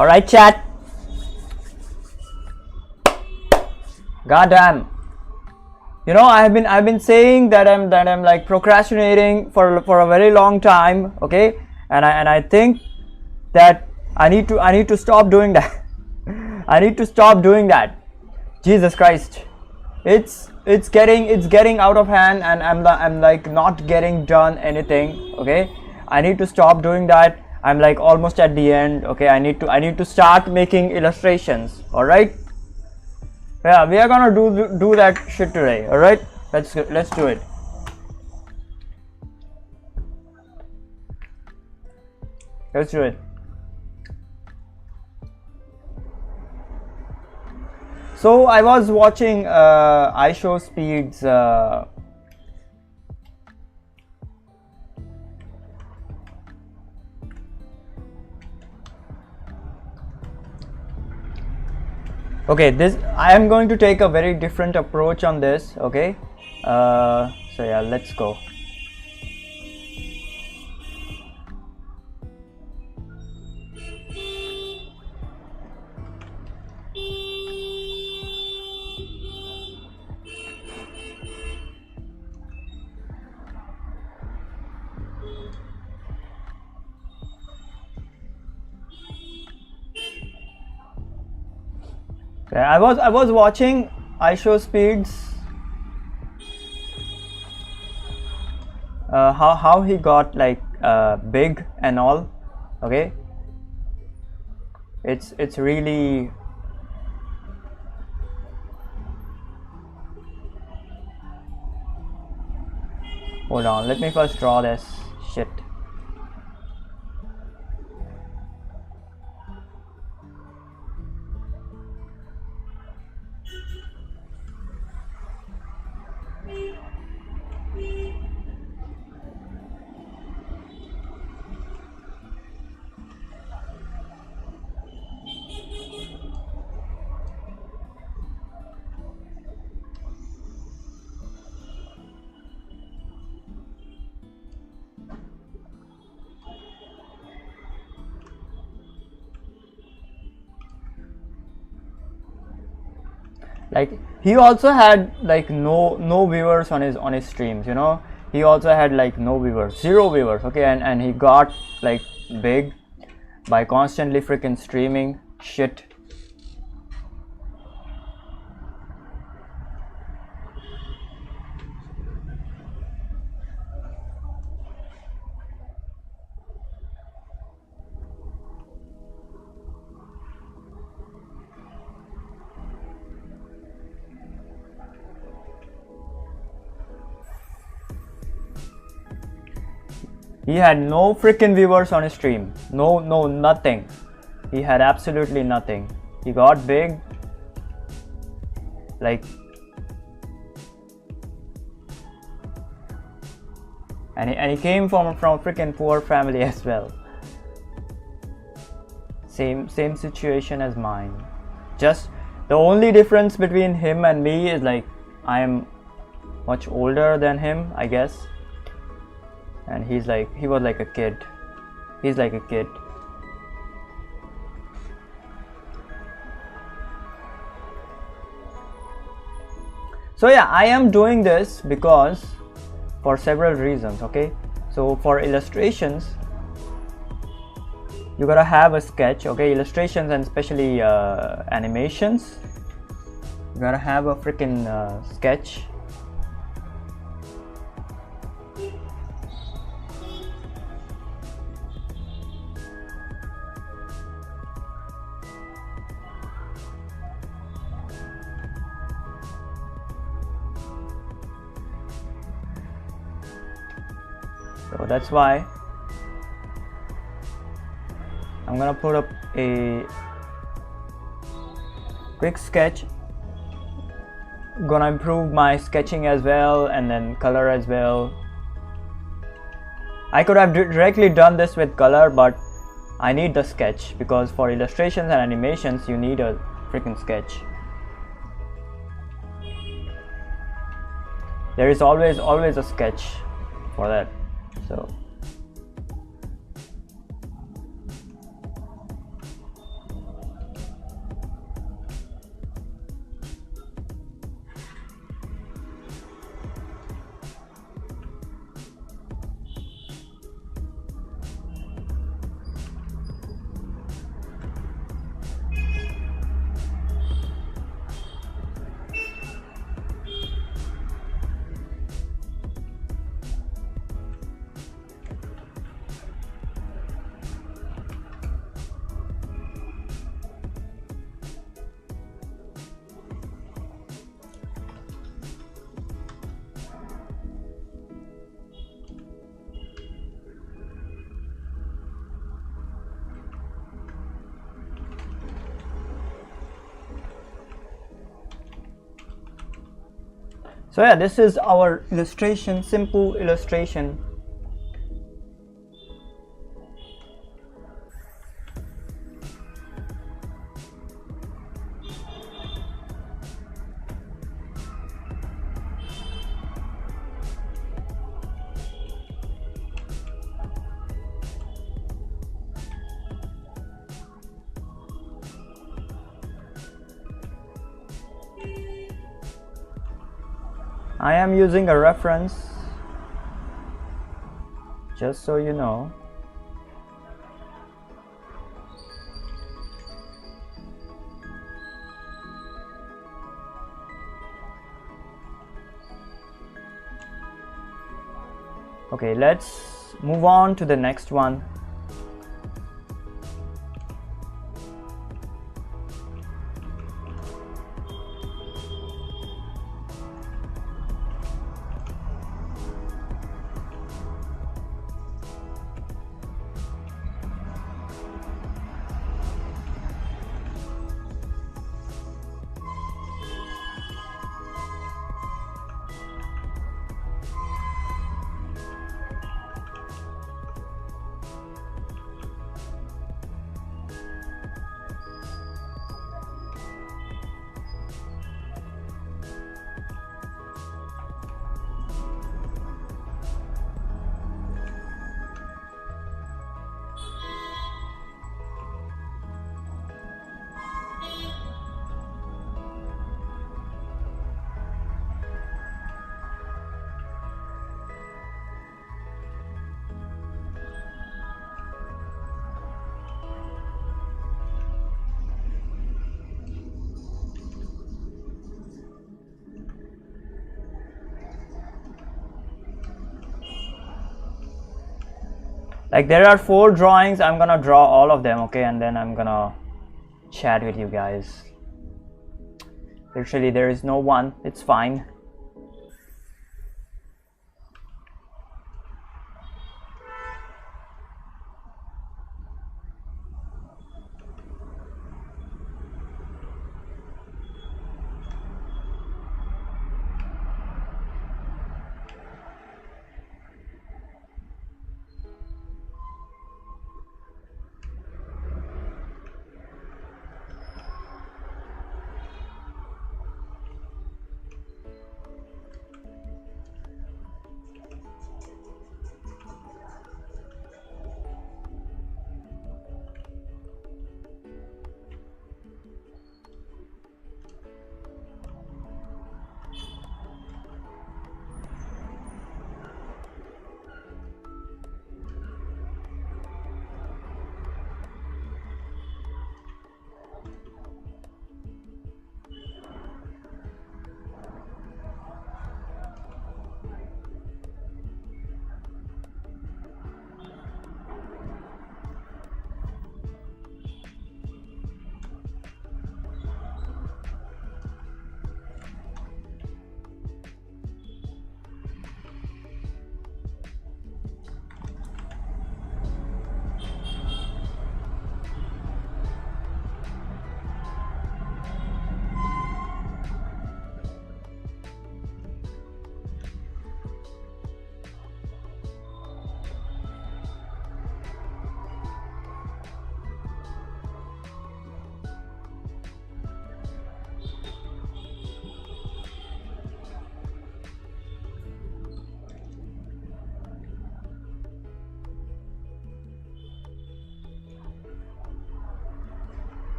All right, chat. Goddamn. You know, I've been saying that I'm like procrastinating for a very long time, okay? And I think that I need to stop doing that. I need to stop doing that. Jesus Christ. It's getting out of hand, and I'm like not getting done anything, okay? I need to stop doing that. I'm like almost at the end, okay? I need to start making illustrations, all right? Yeah, we are gonna do that shit today, all right? Let's do it. Let's do it. So I was watching ArtsySIDDD's okay, this I am going to take a very different approach on this, okay? So yeah, let's go. I was watching ArtsySIDDD's how he got like big and all, okay? It's really hold on, let me first draw this shit. Like he also had like no viewers on his streams, you know. He also had like no viewers, 0 viewers, okay? And he got like big by constantly freaking streaming shit. He had no freaking viewers on his stream. No, nothing. He had absolutely nothing. He got big. Like, and he came from a freaking poor family as well. Same situation as mine. Just the only difference between him and me is like I am much older than him, I guess. And he was like a kid. He's like a kid. So yeah, I am doing this because for several reasons, okay? So for illustrations, you gotta have a sketch, okay? Illustrations and especially animations, you gotta have a freaking sketch. So that's why I'm gonna put up a quick sketch. Gonna improve my sketching as well, and then color as well. I could have directly done this with color, but I need the sketch because for illustrations and animations you need a freaking sketch. There is always a sketch for that. So So yeah, this is our illustration, simple illustration. I am using a reference, just so you know. Okay, let's move on to the next one. Like there are 4 drawings, I'm gonna draw all of them, okay, and then I'm gonna chat with you guys. Literally there is no one, it's fine.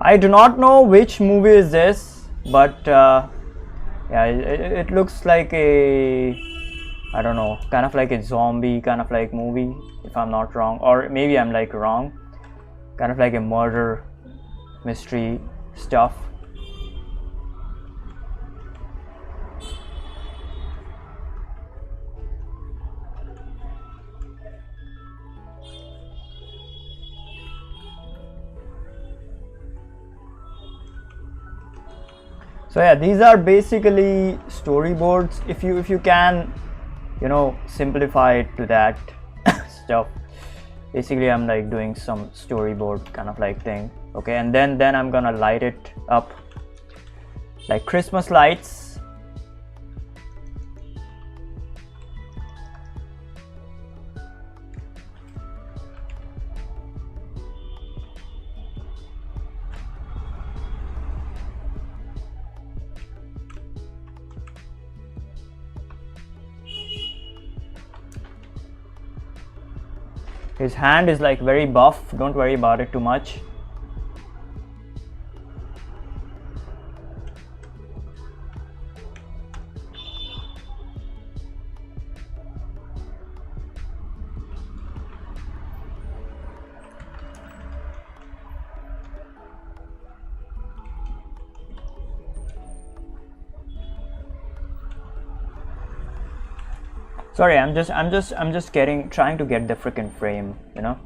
I do not know which movie is this, but yeah, it looks like a, I don't know, kind of like a zombie kind of like movie, if I'm not wrong, or maybe I'm like wrong, kind of like a murder mystery stuff. So yeah, these are basically storyboards. If you can, you know, simplify it to that stuff. basically I'm like doing some storyboard kind of like thing. Okay, and then I'm gonna light it up like Christmas lights. His hand is like very buff, don't worry about it too much. Sorry, I'm just trying to get the freaking frame, you know.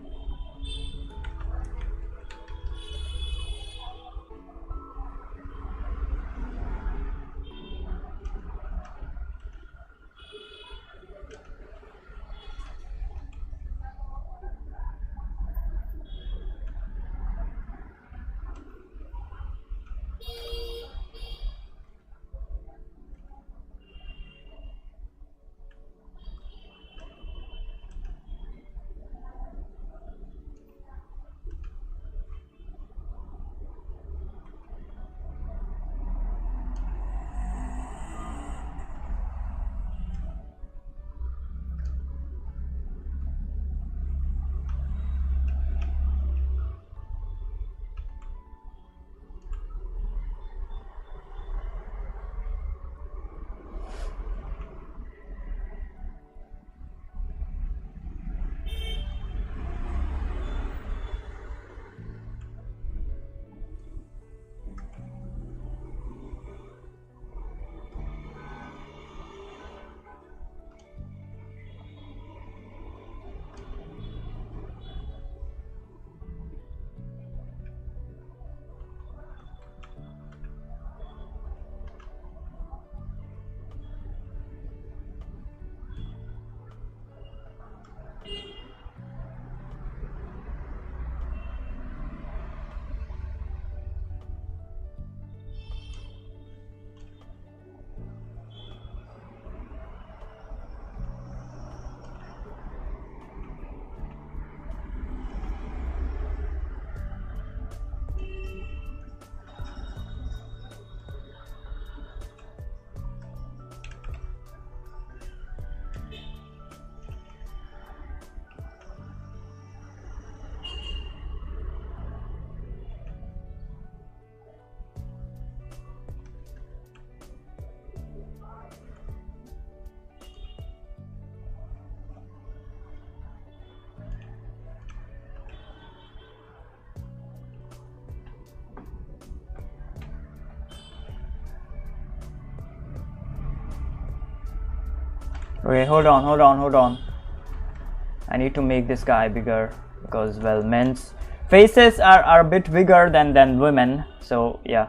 Okay, hold on. I need to make this guy bigger because, well, men's faces are a bit bigger than women, so yeah.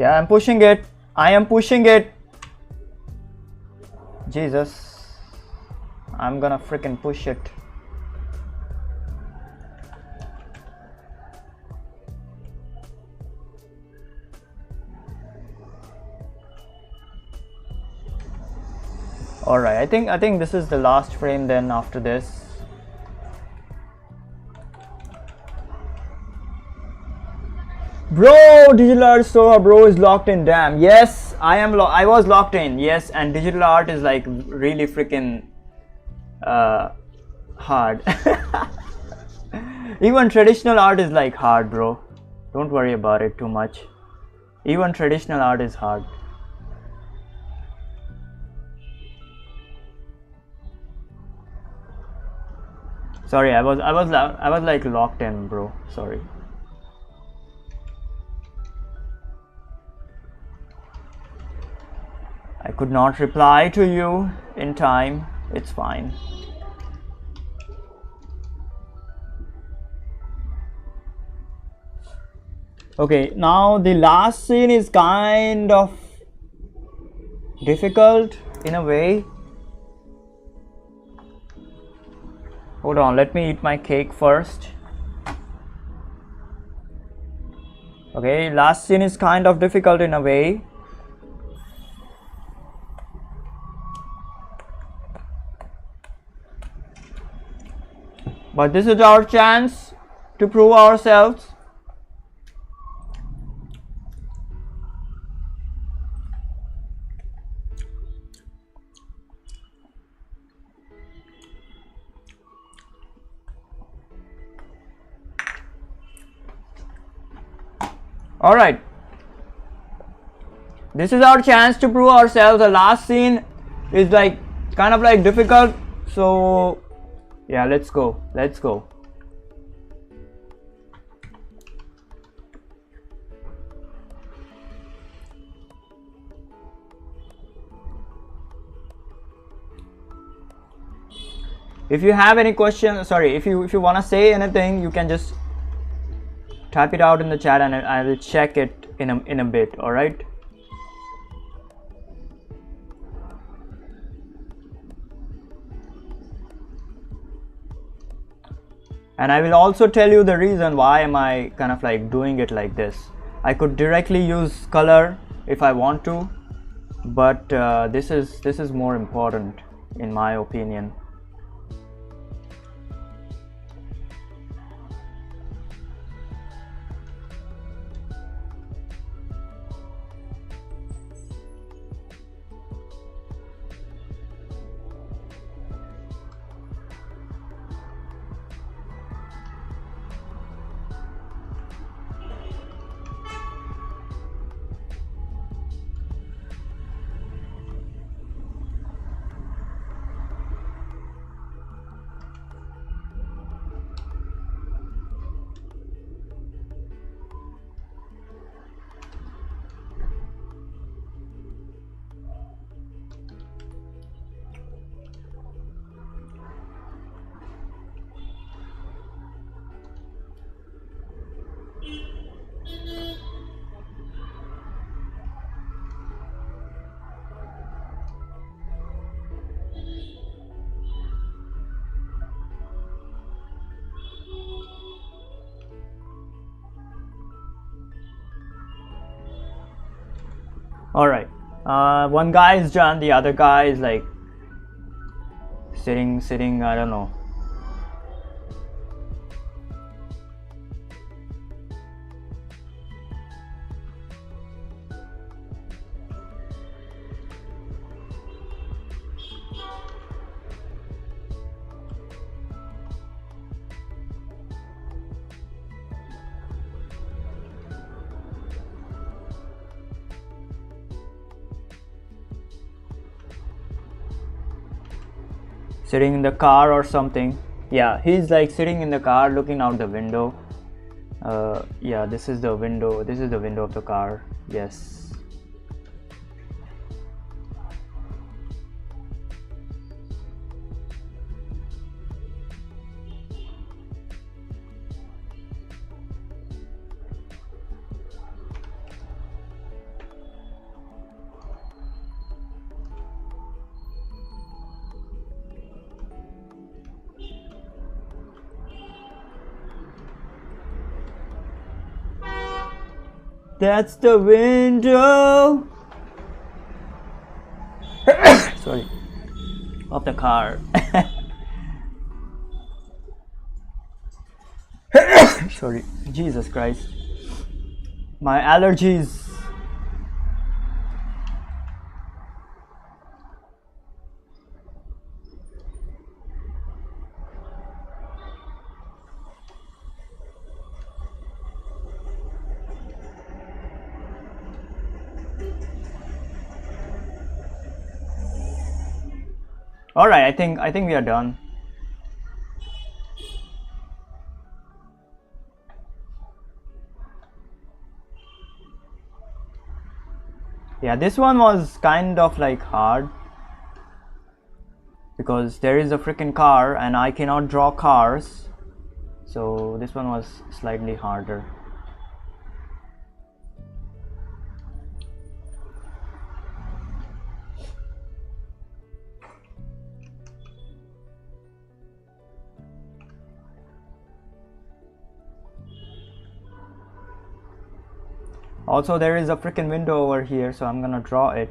Yeah, I'm pushing it. I am pushing it. Jesus. I'm gonna freaking push it. All right, I think this is the last frame then after this. Bro, digital art store bro is locked in. Damn. Yes, I was locked in. Yes, and digital art is like really freaking hard. Even traditional art is like hard, bro. Don't worry about it too much. Even traditional art is hard. Sorry, I was like locked in, bro. Sorry. I could not reply to you in time. It's fine. Okay, now the last scene is kind of difficult in a way. Hold on, let me eat my cake first. Okay, last scene is kind of difficult in a way. But this is our chance to prove ourselves. All right, this is our chance to prove ourselves. The last scene is like kind of like difficult, so yeah, let's go. If you have any questions, sorry, if you want to say anything, you can just type it out in the chat and I will check it in a bit. All right. And I will also tell you the reason why am I kind of like doing it like this. I could directly use color if I want to, but this is more important in my opinion. All right, one guy is done, the other guy is like sitting, I don't know. Sitting in the car or something. Yeah, he's like sitting in the car looking out the window. Yeah, this is the window of the car. Yes. That's the window. Sorry, of the car. Sorry, Jesus Christ, my allergies. All right, I think we are done. Yeah, this one was kind of like hard because there is a freaking car and I cannot draw cars, so this one was slightly harder. Also, there is a freaking window over here, so I'm gonna draw it.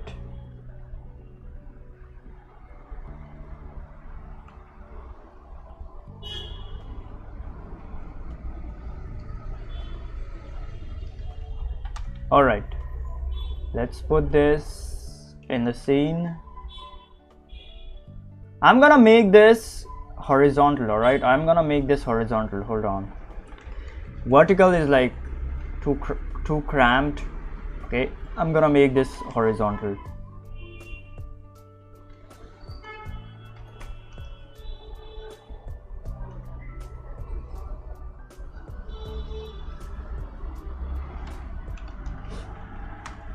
All right, let's put this in the scene. I'm gonna make this horizontal. All right, I'm gonna make this horizontal. Hold on. Vertical is like too cramped. Okay, I'm gonna make this horizontal.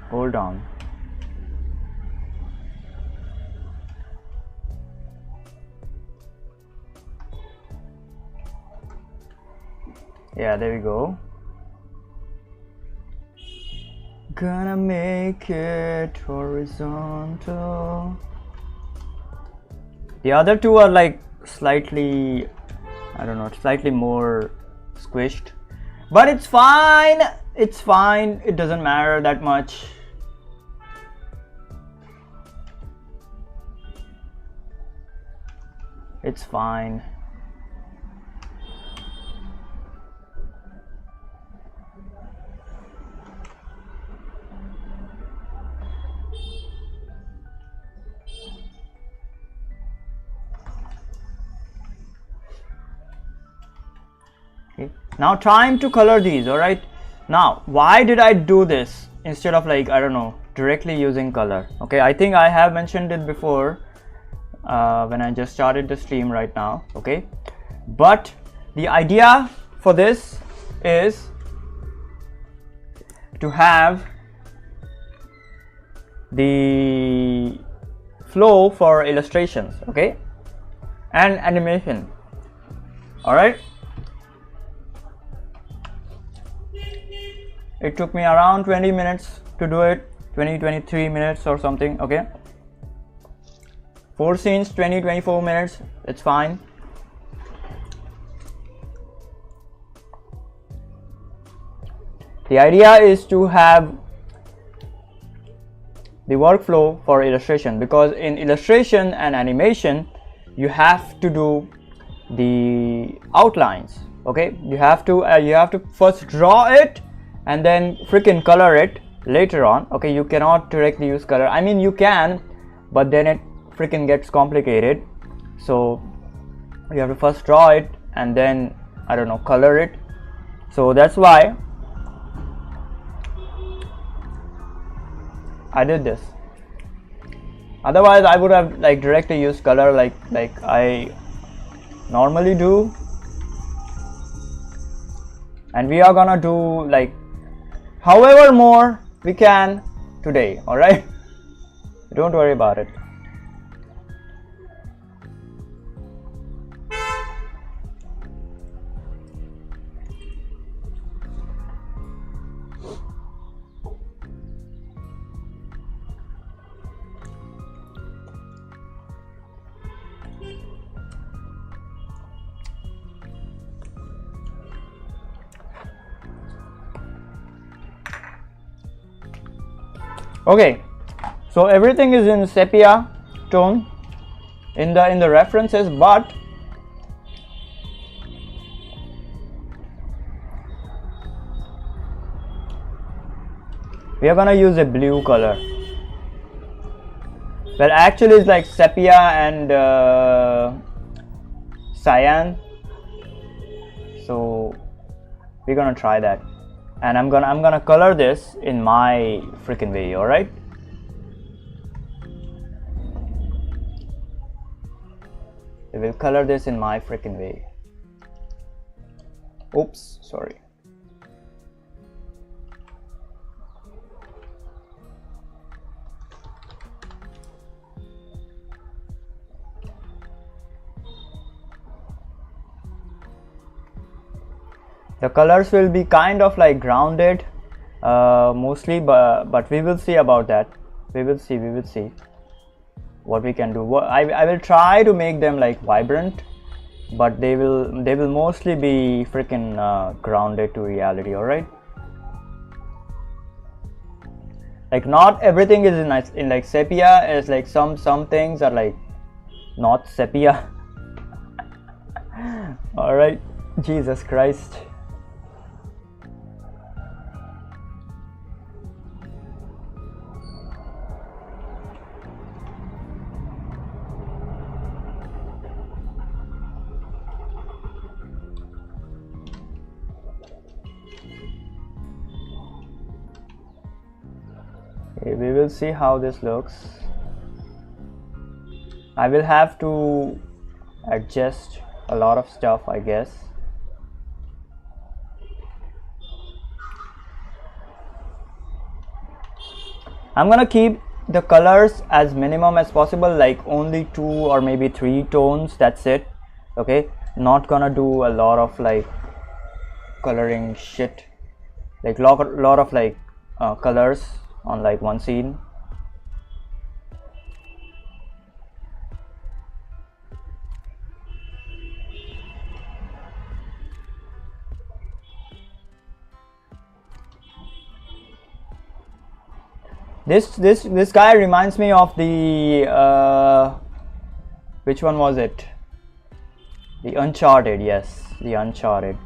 Hold on. Yeah, there we go. Gonna make it horizontal. The other two are like slightly, I don't know, slightly more squished, but it's fine. It's fine. It doesn't matter that much. It's fine. Now time to color these. All right, now why did I do this instead of like, I don't know, directly using color? Okay, I think I have mentioned it before when I just started the stream right now. Okay, but the idea for this is to have the flow for illustrations, okay, and animation. All right, it took me around 20 minutes to do it, 23 minutes or something. Okay, 4 scenes, 24 minutes, it's fine. The idea is to have the workflow for illustration, because in illustration and animation you have to do the outlines. Okay, you have to first draw it and then freaking color it later on. Okay, you cannot directly use color. I mean, you can, but then it freaking gets complicated. So you have to first draw it and then, I don't know, color it. So that's why I did this. Otherwise I would have like directly used color like I normally do, and we are gonna do like however more we can today. All right, don't worry about it. Okay, so everything is in sepia tone in the references, but we are gonna use a blue color. Well, actually it's like sepia and cyan, so we're gonna try that. And I'm gonna color this in my freaking way. All right. We will color this in my freaking way. Oops, sorry. The colors will be kind of like grounded mostly, but we will see about that. We will see what we can do. I will try to make them like vibrant, but they will mostly be freaking grounded to reality. All right, like not everything is in like sepia. It's like some things are like not sepia. All right, Jesus Christ. Okay, we will see how this looks. I will have to adjust a lot of stuff, I guess. I'm gonna keep the colors as minimum as possible, like only 2 or maybe 3 tones, that's it. Okay, not gonna do a lot of like coloring shit, like lot of like colors on like one scene. This guy reminds me of the which one was it? The Uncharted, yes, the Uncharted.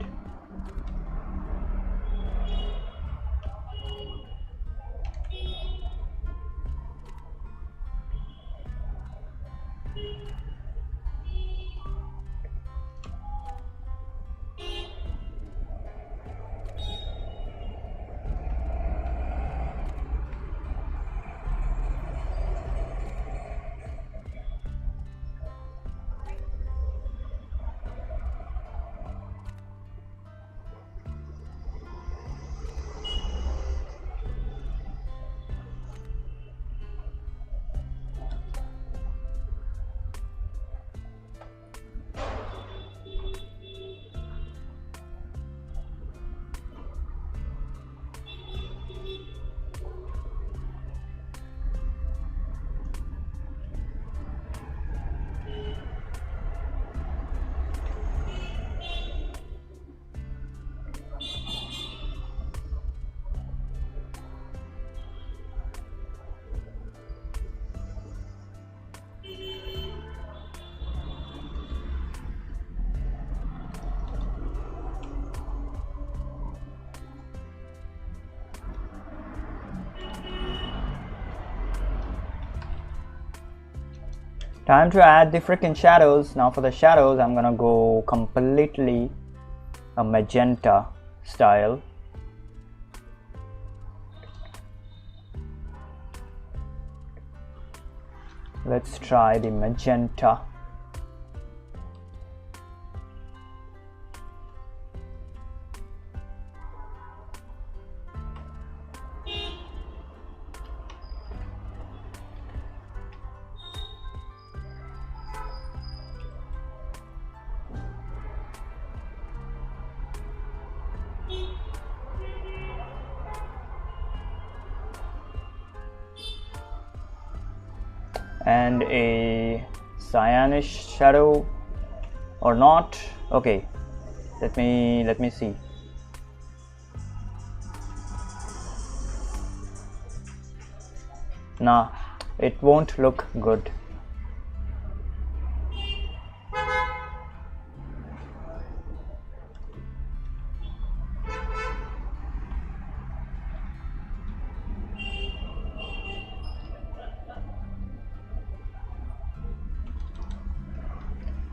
Time to add the freaking shadows. Now for the shadows, I'm gonna go completely a magenta style. Let's try the magenta. And a cyanish shadow or not. Okay, let me see. Nah, it won't look good.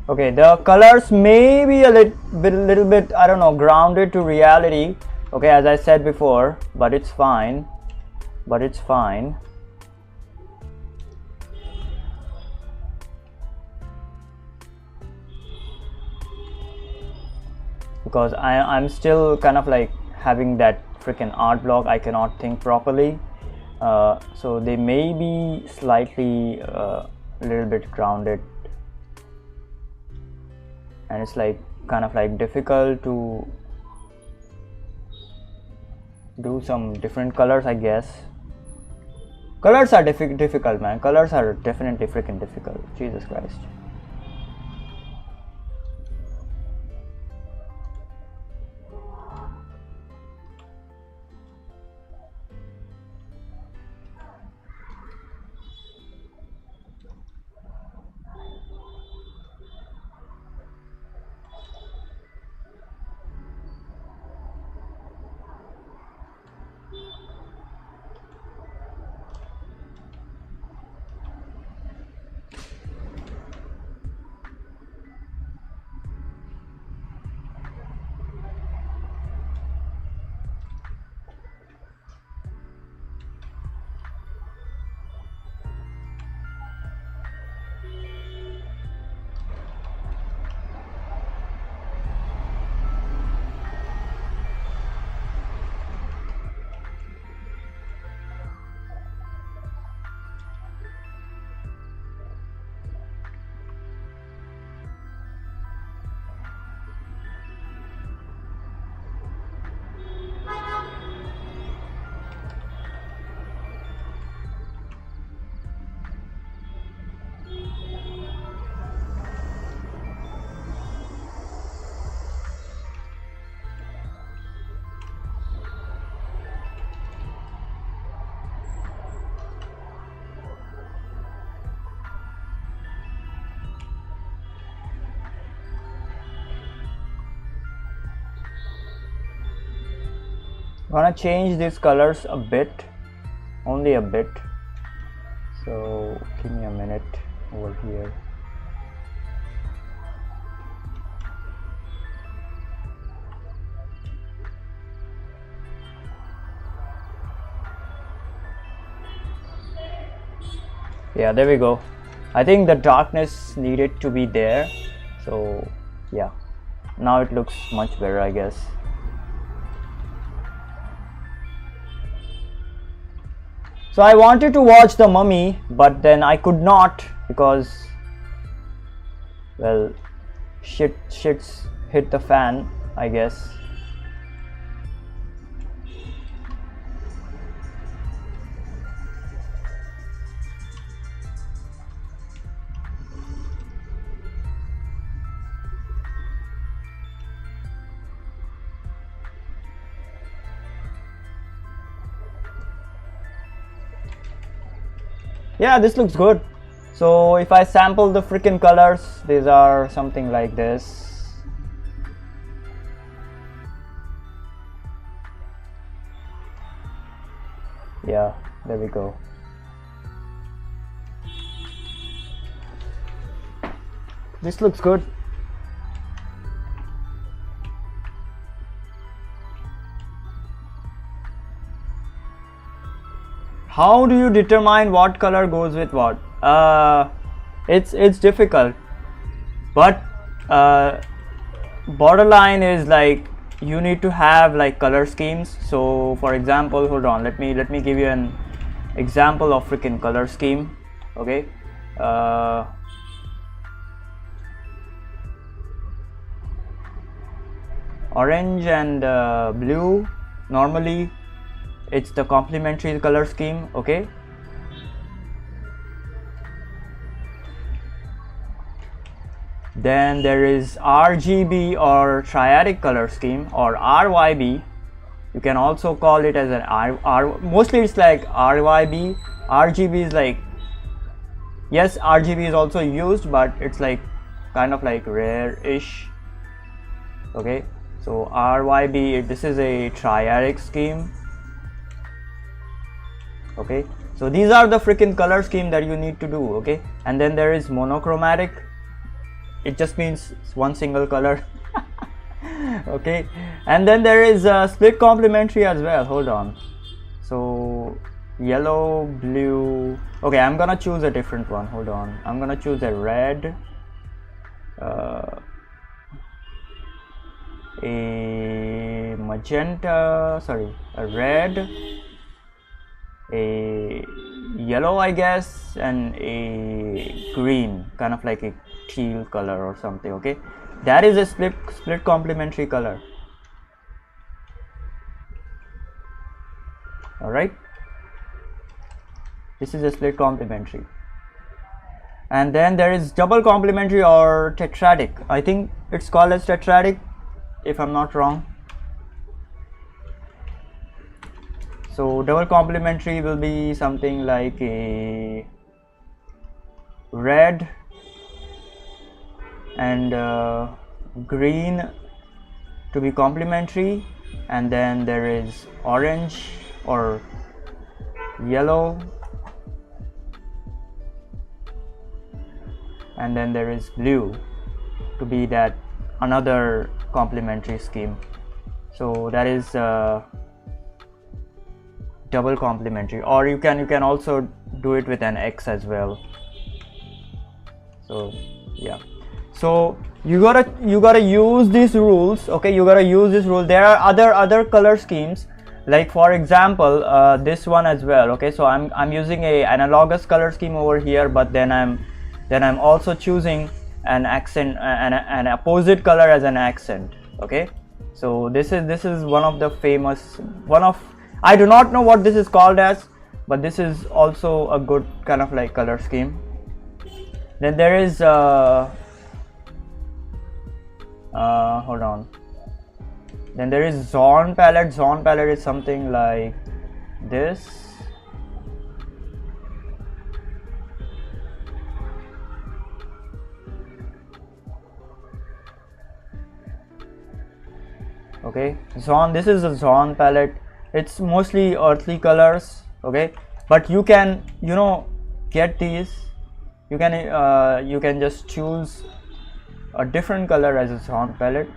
Okay, the colors may be a little bit, I don't know, grounded to reality. Okay, as I said before, but it's fine. But it's fine. because I'm still kind of like having that freaking art block. I cannot think properly, so they may be slightly a little bit grounded, and it's like kind of like difficult to do some different colors, I guess. Colors are difficult, man. Colors are definitely freaking difficult. Jesus Christ. I'm gonna change these colors a bit, only a bit, so give me a minute over here. Yeah, there we go. I think the darkness needed to be there, so yeah, now it looks much better, I guess. So I wanted to watch The Mummy, but then I could not because, well, shit's hit the fan, I guess. Yeah, this looks good. So if I sample the freaking colors, these are something like this. Yeah, there we go. This looks good. How do you determine what color goes with what? It's difficult, but borderline is like you need to have like color schemes. So for example, hold on, let me give you an example of freaking color scheme. Okay, orange and blue, normally it's the complementary color scheme. Okay, then there is RGB or triadic color scheme, or RYB. You can also call it as an mostly it's like RYB. RGB is like, yes, RGB is also used, but it's like kind of like rare-ish. Okay, so RYB, this is a triadic scheme. Okay, so these are the freaking color scheme that you need to do. Okay, and then there is monochromatic. It just means one single color. Okay, and then there is split complementary as well. Hold on, so yellow, blue. Okay, I'm gonna choose a different one. Hold on, I'm gonna choose a red. a magenta, sorry, a red, a yellow I guess, and a green, kind of like a teal color or something. Okay, that is a split complementary color. All right, this is a split complementary. And then there is double complementary or tetradic. I think it's called as tetradic if I'm not wrong. So double complementary will be something like a red and green to be complementary, and then there is orange or yellow, and then there is blue to be that another complementary scheme. So that is double complementary, or you can also do it with an X as well. So yeah, so you gotta use these rules. Okay, you gotta use this rule. There are other color schemes, like for example this one as well. Okay, so I'm using a analogous color scheme over here, but then I'm also choosing an accent, an opposite color as an accent. Okay, so this is one of the famous I do not know what this is called as, but this is also a good kind of like color scheme. Then there is hold on, then there is zone palette. Zone palette is something like this. Okay, zone, this is a zone palette. It's mostly earthly colors. Okay, but you can get these. You can just choose a different color as a zone palette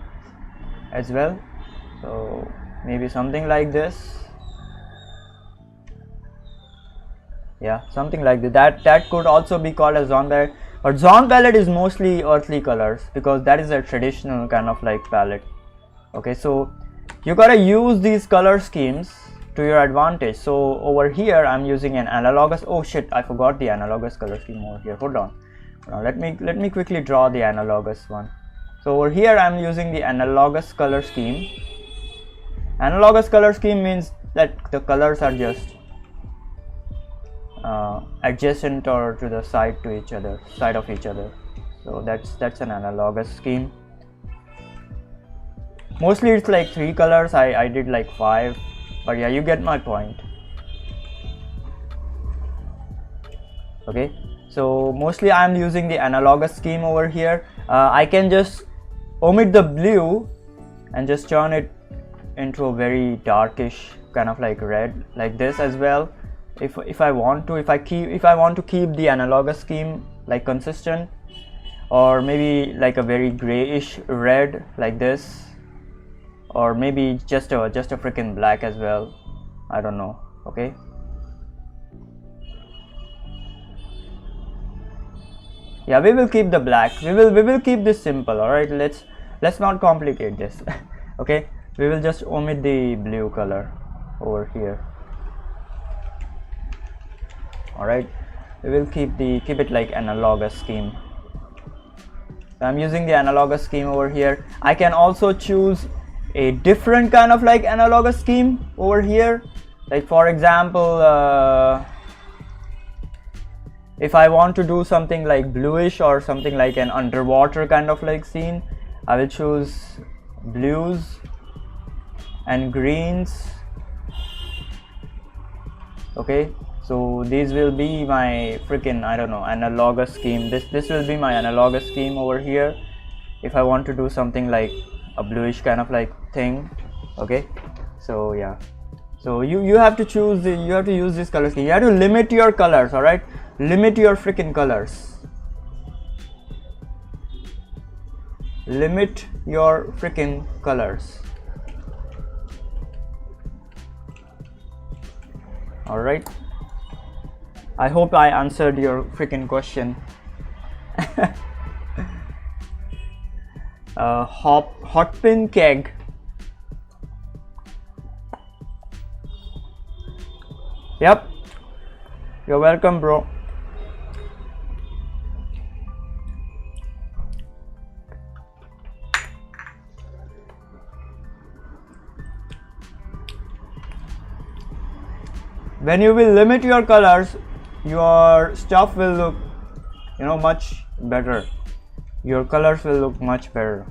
as well. So maybe something like this. Yeah, something like that. That could also be called as zone palette, but zone palette is mostly earthly colors because that is a traditional kind of like palette. Okay, so you gotta use these color schemes to your advantage. So over here I'm using an analogous, oh shit, I forgot the analogous color scheme over here. Hold on, let me quickly draw the analogous one. So over here I'm using the analogous color scheme. Analogous color scheme means that the colors are just adjacent or to the side of each other. So that's an analogous scheme. Mostly it's like 3 colors. I did like 5, but yeah, you get my point. Okay, so mostly I'm using the analogous scheme over here. I can just omit the blue and just turn it into a very darkish kind of like red, like this as well. If I want to, if I want to keep the analogous scheme like consistent, or maybe like a very grayish red like this, or maybe just a freaking black as well. I don't know. Okay. Yeah, we will keep the black. We will keep this simple. All right. Let's not complicate this. Okay. We will just omit the blue color over here. All right. We will keep it like analogous scheme. I'm using the analogous scheme over here. I can also choose a different kind of like analogous scheme over here. Like for example, if I want to do something like bluish or something like an underwater kind of like scene, I will choose blues and greens. Okay, so these will be my freaking, I don't know, analogous scheme. This will be my analogous scheme over here if I want to do something like a bluish kind of like thing. Okay, so yeah, so you have to choose you have to use this color scheme. You have to limit your colors. All right, limit your freaking colors. Limit your freaking colors. All right, I hope I answered your freaking question. Hot pin keg Yep, you're welcome, bro. When you will limit your colors, your stuff will look, you know, much better. Your colors will look much better.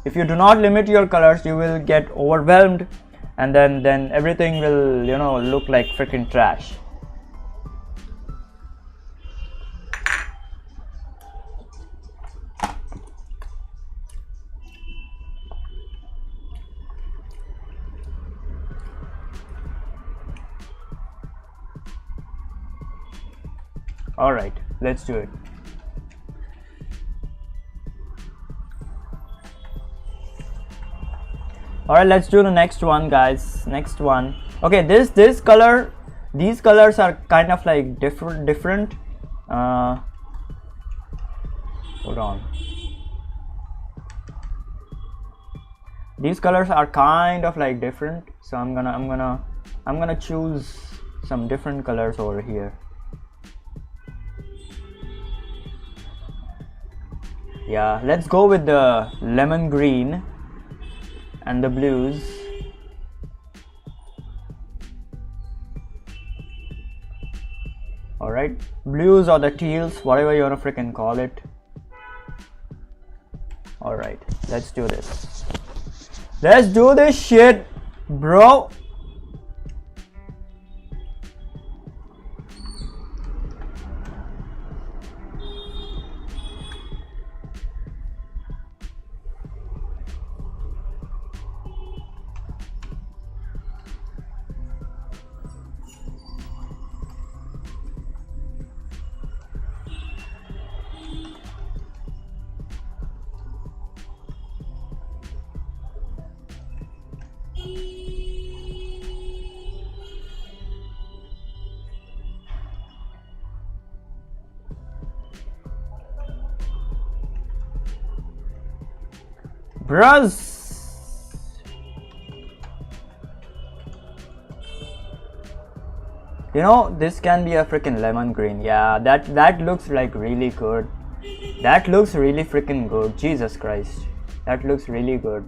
If you do not limit your colors, you will get overwhelmed, and then everything will, you know, look like freaking trash. All right, let's do it. All right, let's do the next one, guys. Next one. Okay, this color, these colors are kind of like different. Hold on. These colors are kind of like different, so I'm gonna choose some different colors over here. Yeah, let's go with the lemon green and the blues. Alright, blues or the teals, whatever you wanna freaking call it. Alright, let's do this. Let's do this shit, bro. Bruz. You know, this can be a freaking lemon green. Yeah, that looks like really good. That looks really freaking good. Jesus Christ. That looks really good.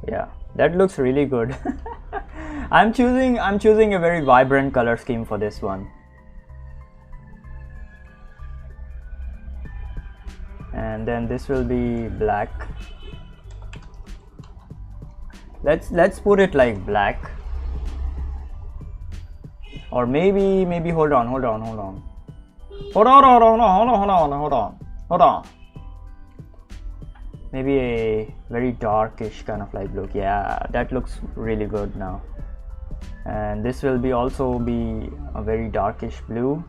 Yeah, that looks really good. I'm choosing a very vibrant color scheme for this one. And then this will be black. Let's put it like black. Or maybe hold on. Hold on. Maybe a very darkish kind of like look. Yeah, that looks really good now. And this will be also be a very darkish blue.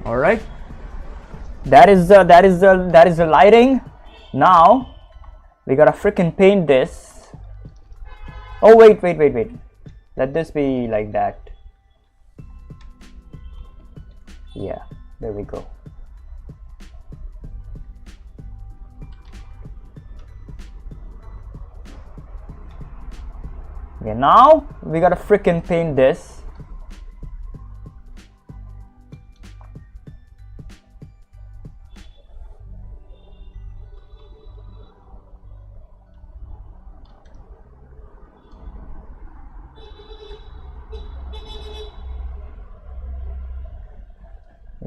All right, that is the lighting. Now we gotta freaking paint this. Oh wait, let this be like that. Yeah, there we go. Okay, now we gotta freaking paint this.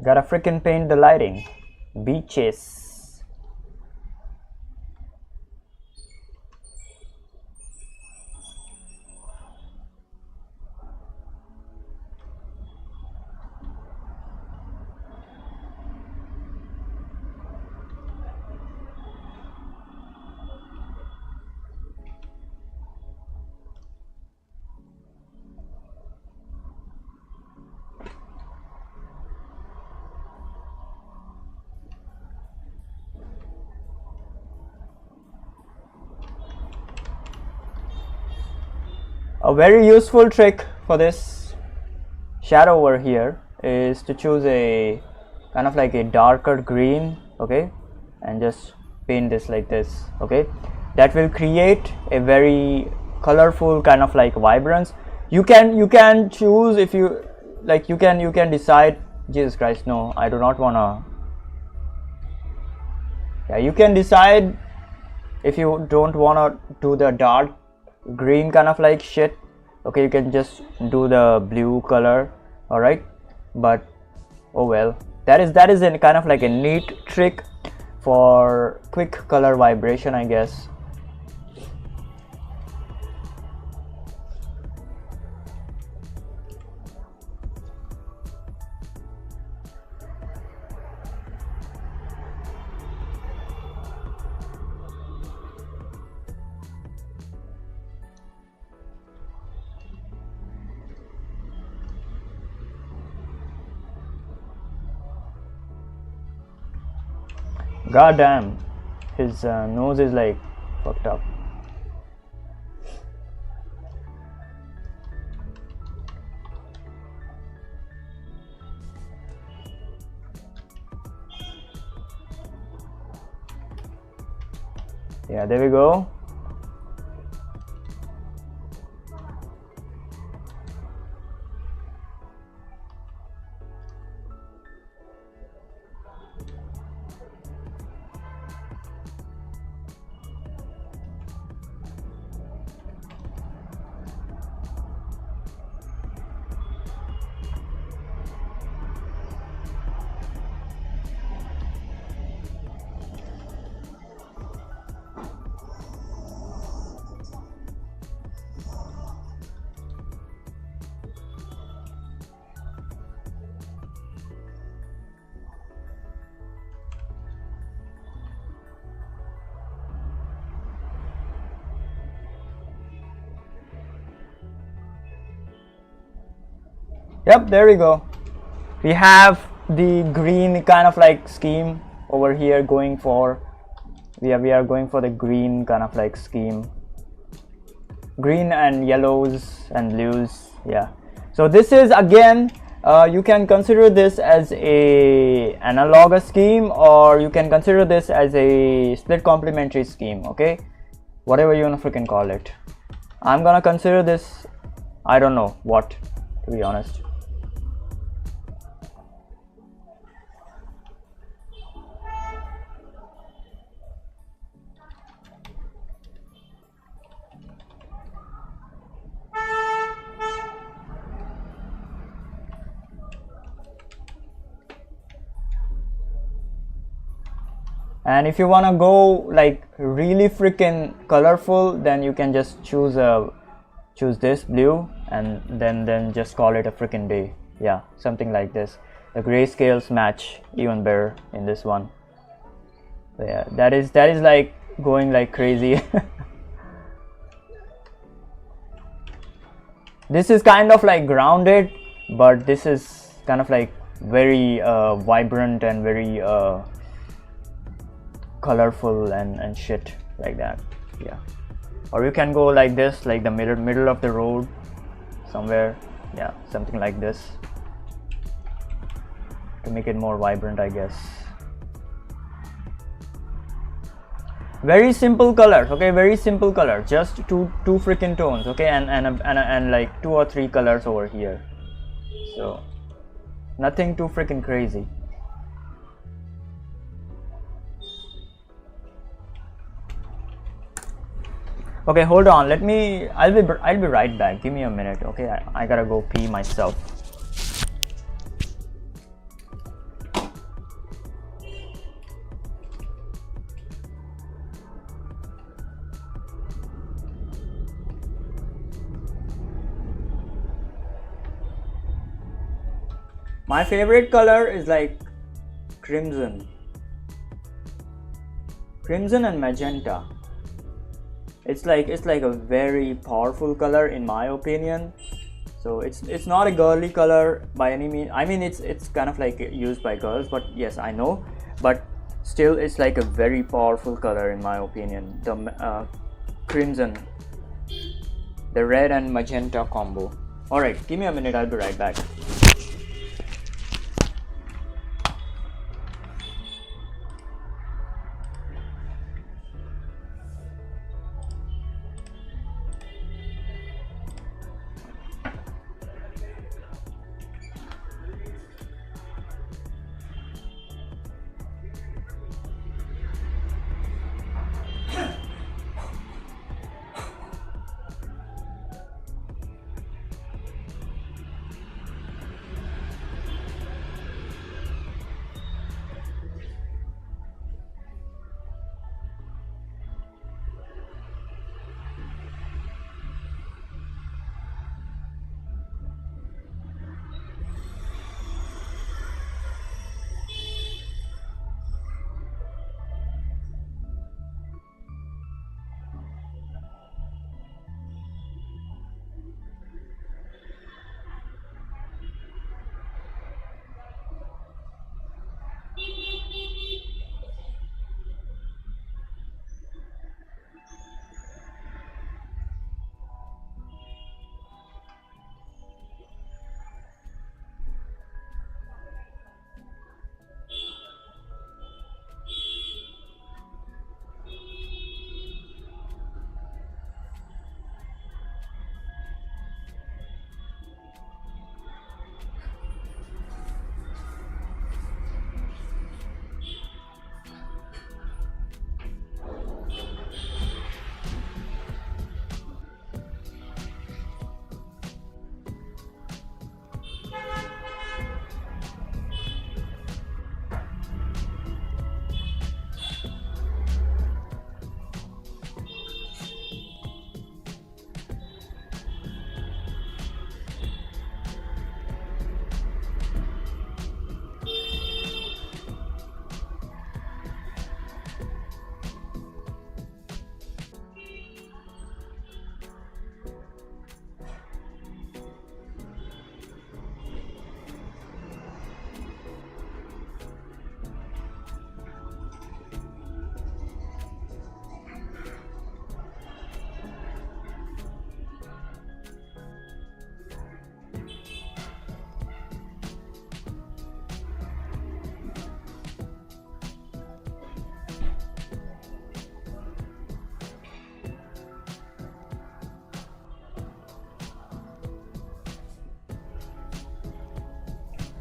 Gotta freaking paint the lighting. Beaches. A very useful trick for this shadow over here is to choose a kind of like a darker green, okay, and just paint this like this, okay. That will create a very colorful kind of like vibrance. You can choose, if you like, you can decide. Jesus Christ, no, I do not wanna. Yeah, you can decide if you don't wanna do the dark green kind of like shit, okay, you can just do the blue color, all right. But oh well, that is a kind of like a neat trick for quick color vibration, I guess. God damn, his nose is like fucked up. Yeah, there we go. Yep, there we go. We have the green kind of like scheme over here going for, we are going for the green kind of like scheme, green and yellows and blues. Yeah, so this is again, you can consider this as a analogous scheme, or you can consider this as a split complementary scheme, okay, whatever you wanna freaking call it. I'm gonna consider this, I don't know what, to be honest. And if you want to go like really freaking colorful, then you can just choose this blue and then just call it a freaking day. Yeah, something like this. The grayscales match even better in this one. So yeah, that is like going like crazy. This is kind of like grounded, but this is kind of like very vibrant and very colorful and shit like that. Yeah, or you can go like this, like the middle of the road somewhere. Yeah, something like this to make it more vibrant, I guess. Very simple colors, okay, very simple color, just two freaking tones, okay, and like 2 or 3 colors over here, so nothing too freaking crazy. Okay, hold on, I'll be right back, give me a minute, okay, I gotta go pee myself. My favorite color is like crimson and magenta. It's like a very powerful color in my opinion. So it's not a girly color by any means. I mean, it's kind of like used by girls, but yes, I know, but still it's like a very powerful color in my opinion, the crimson. The red and magenta combo. Alright, give me a minute, I'll be right back.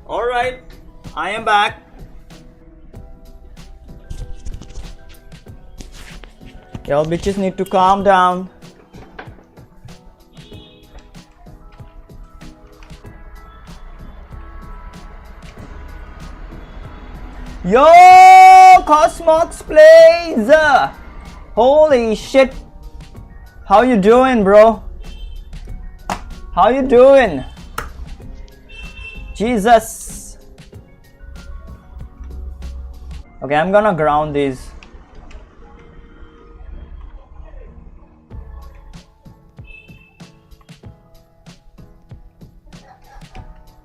Alright, I am back. Y'all bitches need to calm down. Yo, Cosmox plays. Holy shit. How you doing, bro? How you doing? Jesus. Okay, I'm gonna ground these.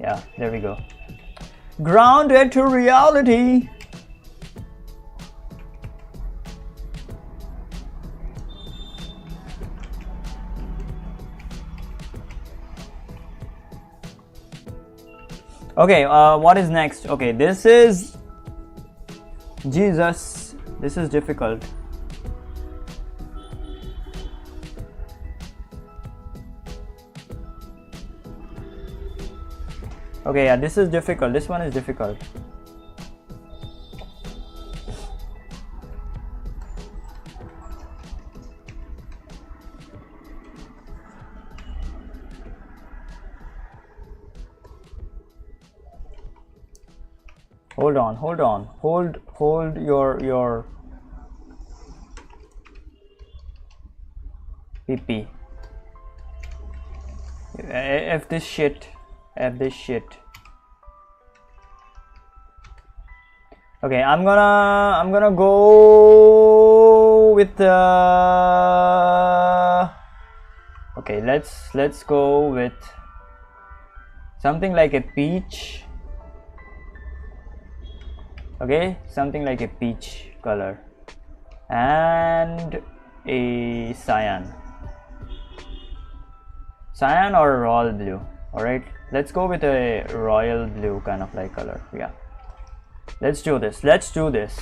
Yeah, there we go. Grounded to reality. Okay, what is next? Okay, this is Jesus. This is difficult. Okay, yeah, this is difficult. This one is difficult. Hold on, hold on. Hold your PP. F this shit. F this shit. Okay, I'm gonna go with okay, let's go with something like a peach. Okay, something like a peach color and a cyan. cyan or royal blue. All right, let's go with a royal blue kind of like color. Yeah, let's do this. Let's do this.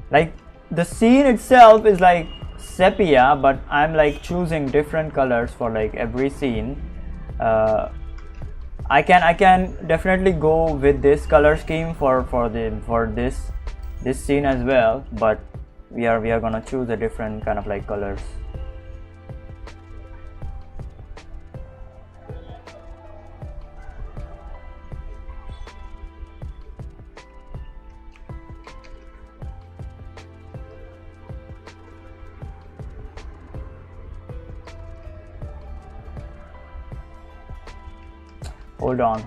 Like the scene itself is like sepia, but I'm like choosing different colors for like every scene. I can definitely go with this color scheme for this scene as well, but we are gonna choose a different kind of like colors.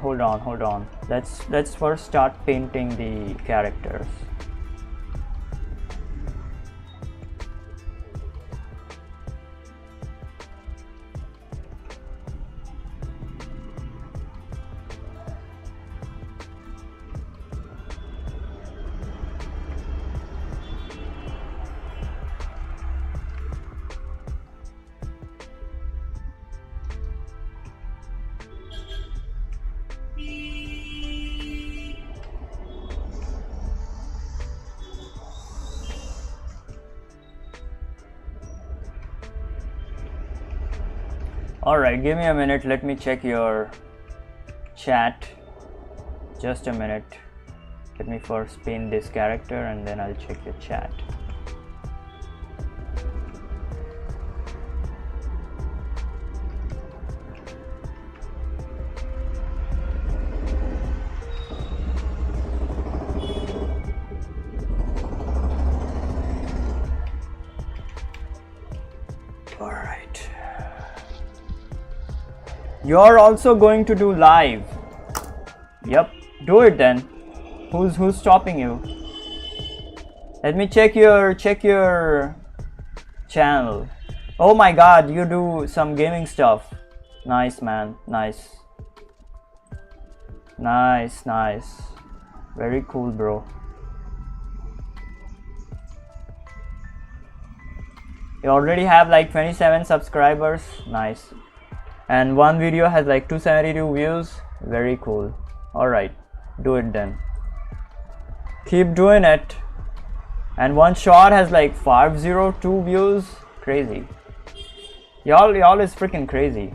Hold on. Let's first start painting the characters. Alright, give me a minute, let me check your chat. Just a minute. Let me first paint this character and then I'll check your chat. Alright. You're also going to do live. Yep, do it then. Who's stopping you? Let me check your channel. Oh my god, you do some gaming stuff. Nice, man. Nice. Very cool, bro. You already have like 27 subscribers. Nice. And one video has like 272 views. Very cool. Alright, do it then. Keep doing it. And one shot has like 502 views. Crazy. Y'all is freaking crazy.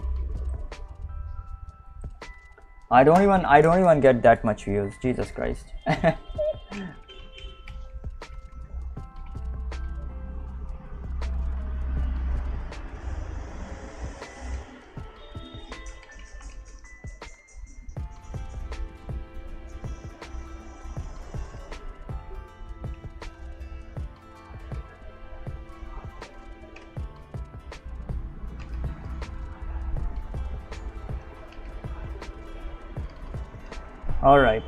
I don't even get that much views. Jesus Christ. All right.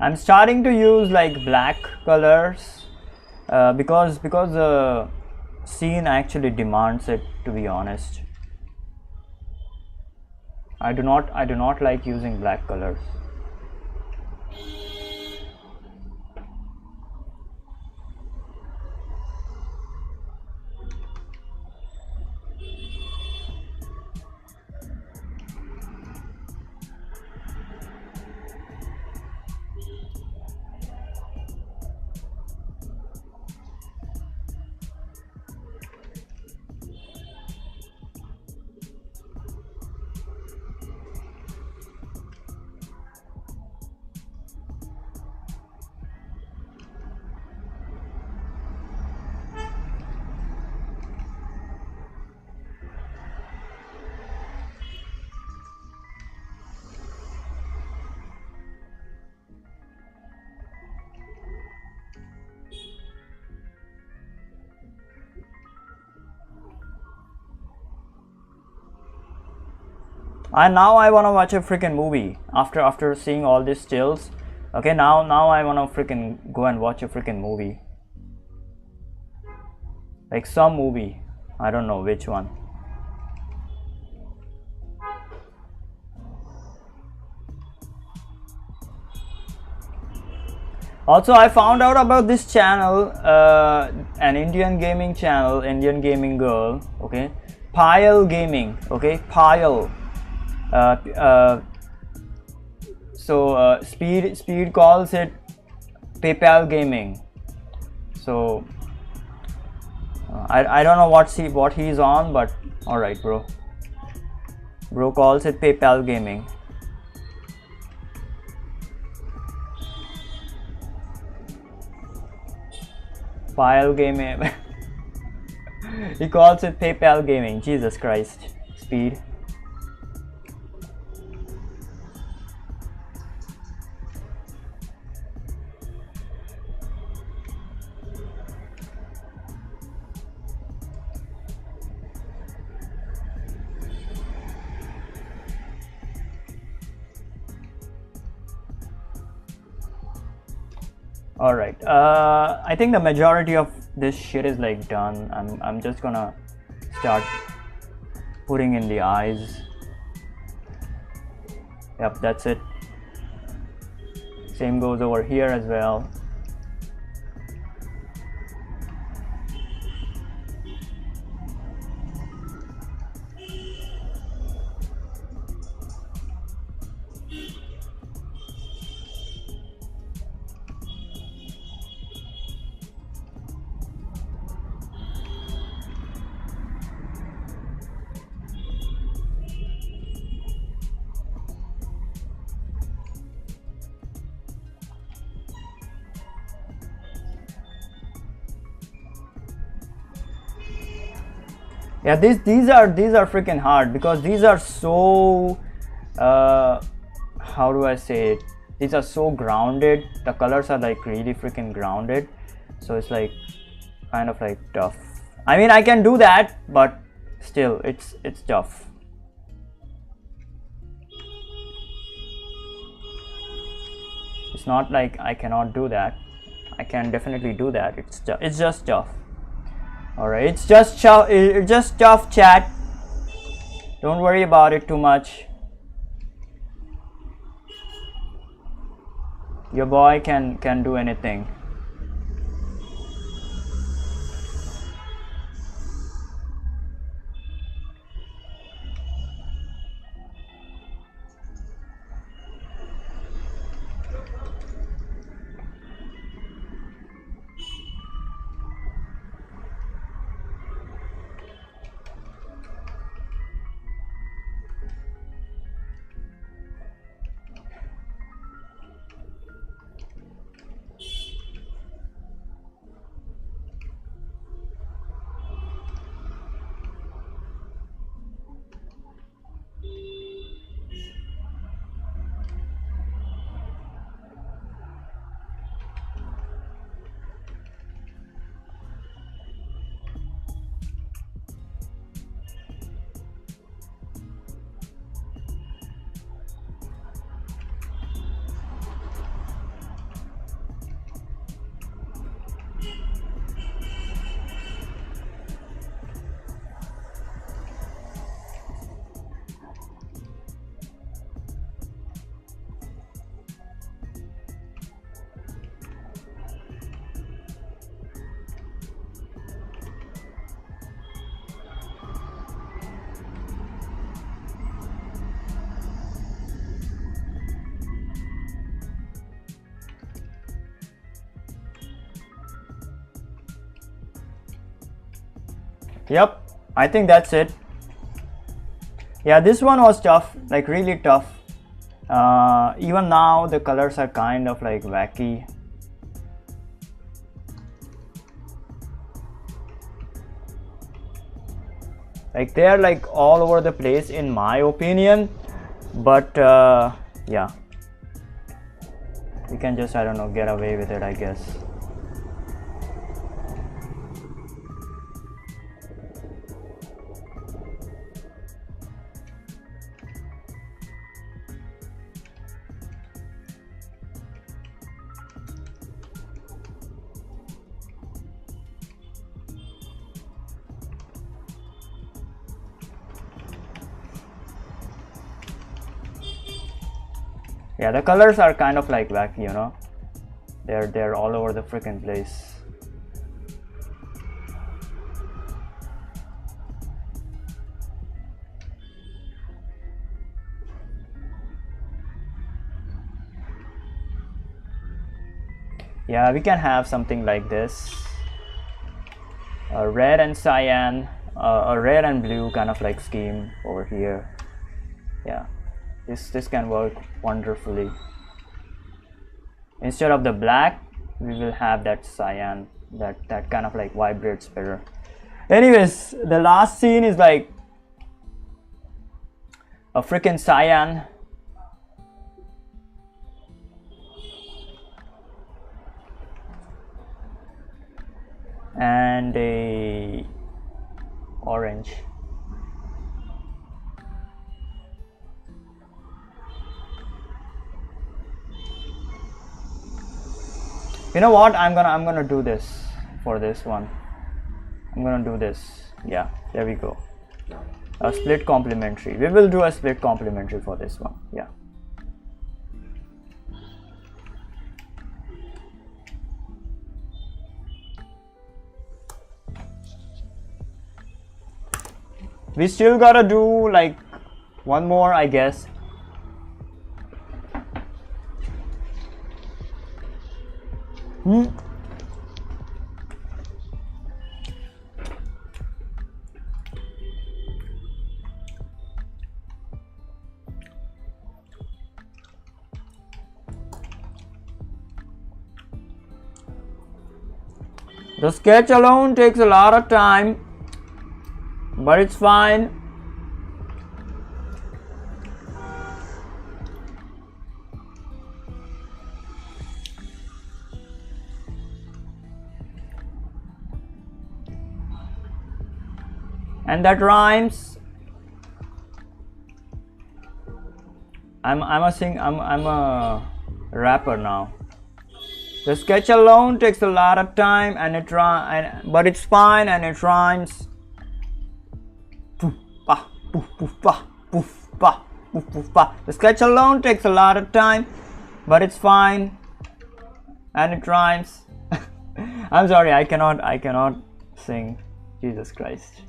I'm starting to use like black colors because the scene actually demands it, to be honest. I do not like using black colors. Now I want to watch a freaking movie after seeing all these stills. Okay, now I want to freaking go and watch a freaking movie, like some movie. I don't know which one. Also, I found out about this channel, an Indian gaming channel, Indian gaming girl. Okay, Payal Gaming. Okay, Payal. So Speed calls it PayPal Gaming. So I don't know what he's on, but all right, bro. Bro calls it PayPal Gaming. Payal Gaming. He calls it PayPal Gaming. Jesus Christ. Speed. All right. I think the majority of this shit is like done. I'm just gonna start putting in the eyes. Yep, that's it. Same goes over here as well. Yeah, these are freaking hard because these are so how do I say it? These are so grounded. The colors are like really freaking grounded, so it's like kind of like tough. I mean, I can do that, but still it's tough. It's not like I cannot do that. I can definitely do that. It's just tough. All right, it's just tough, chat. Don't worry about it too much. Your boy can do anything. Yep, I think that's it. Yeah, this one was tough, like really tough. Even now the colors are kind of like wacky. Like they're like all over the place in my opinion, but yeah, you can just, I don't know, get away with it, I guess. Yeah, the colors are kind of like wacky, you know. They're all over the freaking place. Yeah, we can have something like this. A red and cyan, a red and blue kind of like scheme over here. Yeah, this can work wonderfully. Instead of the black, we will have that cyan. That kind of like vibrates better. Anyways, the last scene is like a freaking cyan. And a orange. You know what? I'm gonna do this for this one. I'm gonna do this. Yeah, there we go. A split complementary. We will do a split complementary for this one. Yeah. We still gotta do like one more, I guess. The sketch alone takes a lot of time, but it's fine. And that rhymes. I'm a rapper now. The sketch alone takes a lot of time, and but it's fine, and it rhymes. Poof, pa, poof, poof, pa, poof, pa, poof, poof, pa. The sketch alone takes a lot of time, but it's fine, and it rhymes. I'm sorry, I cannot sing. Jesus Christ.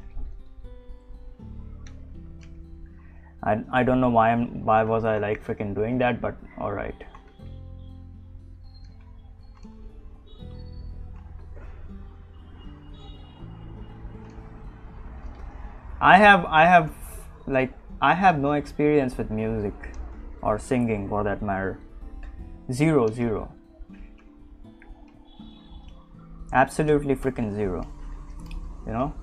I don't know why was I like freaking doing that, but all right. I have no experience with music or singing for that matter. Zero. Absolutely freaking zero. You know?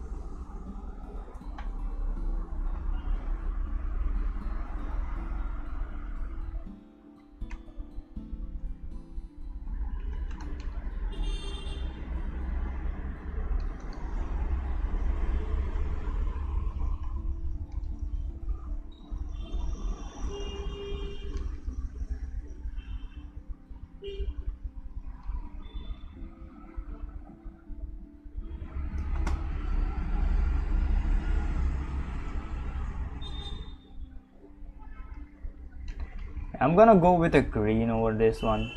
I'm gonna go with a green over this one.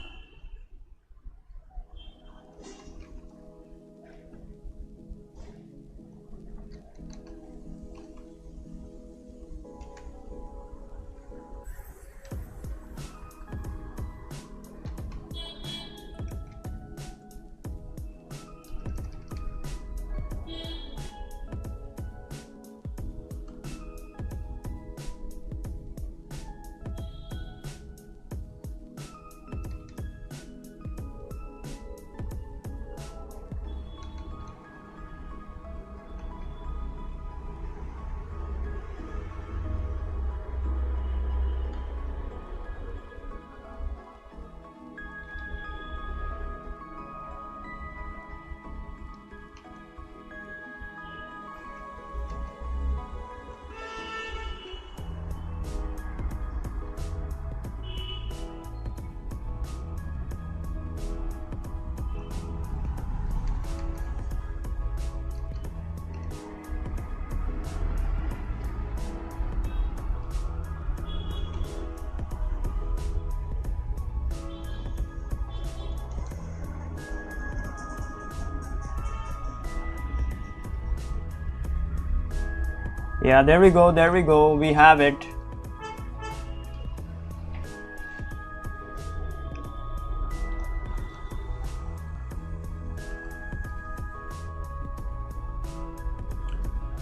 Yeah, there we go, we have it.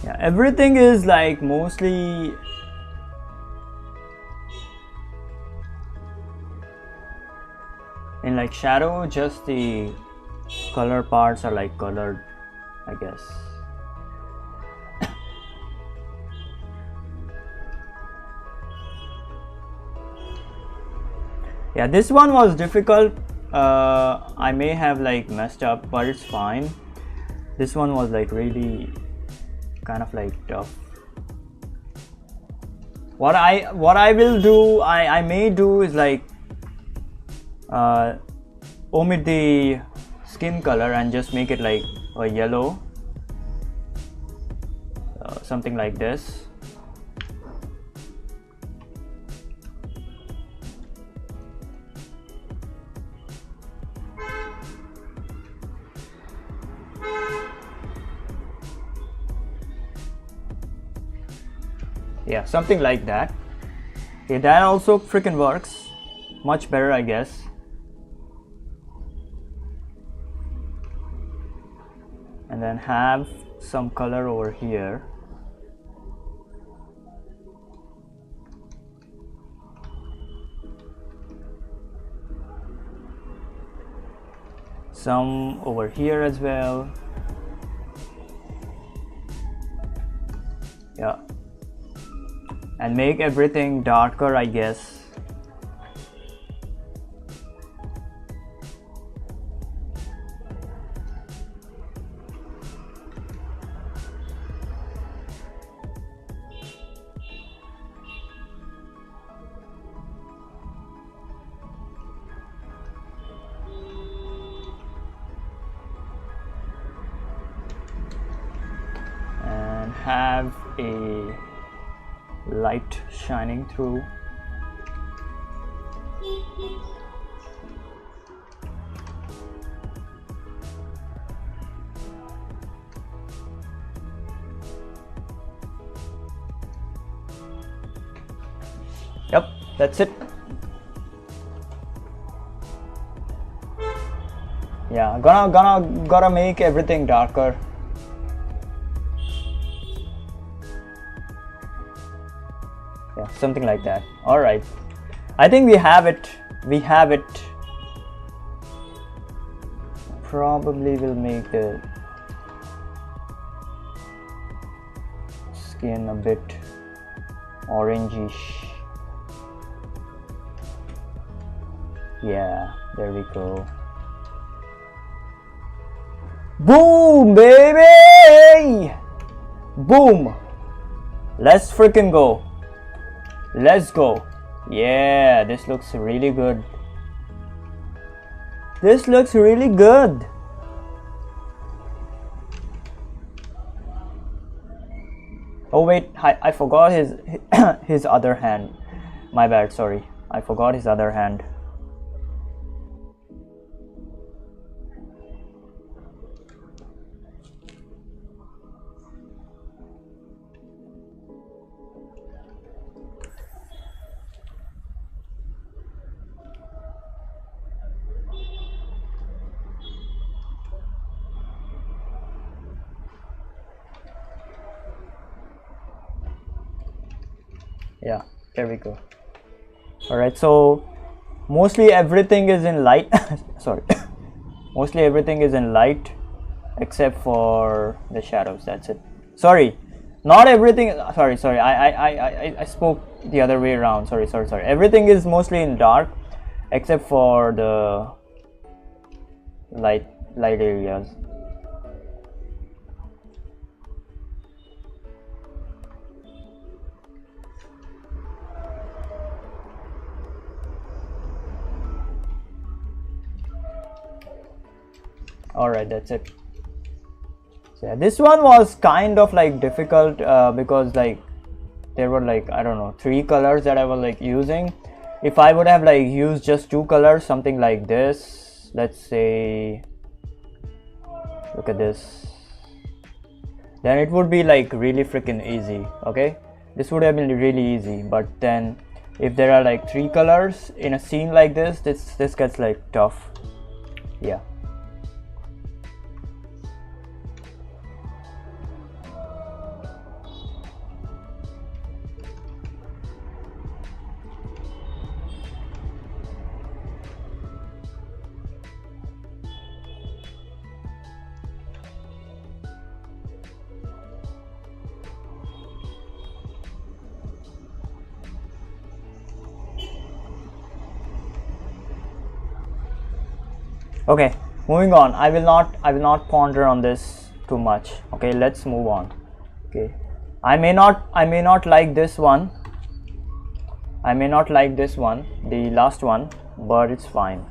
Yeah, everything is like mostly in like shadow, just the color parts are like colored, I guess. Yeah, this one was difficult. I may have like messed up, but it's fine. This one was like really kind of like tough. What I will do, I may do is like omit the skin color and just make it like a yellow, something like this. Yeah, something like that. Okay, that also freaking works much better, I guess. And then have some color over here. Some over here as well. Yeah. And make everything darker, I guess. And have a light shining through. Yep, that's it. Yeah, gotta make everything darker. Yeah, something like that. All right, I think we have it. Probably will make the skin a bit orangish. Yeah, there we go. Boom, baby! Boom! Let's freaking go. Let's go. Yeah, this looks really good. This looks really good. Oh wait, I forgot his his other hand. My bad, sorry. I forgot his other hand. Yeah, there we go. All right, so mostly everything is in light. Sorry, mostly everything is in light except for the shadows. That's it. Sorry, not everything. Sorry. I spoke the other way around. Sorry. Everything is mostly in dark except for the light areas. All right, that's it. So yeah, this one was kind of like difficult because like there were like, I don't know, 3 colors that I was like using. If I would have like used just 2 colors, something like this, let's say, look at this, then it would be like really freaking easy. Okay, this would have been really easy, but then if there are like 3 colors in a scene like this gets like tough. Yeah. Okay, moving on. I will not ponder on this too much. Okay, let's move on. Okay, I may not like this one. I may not like this one, the last one, but it's fine.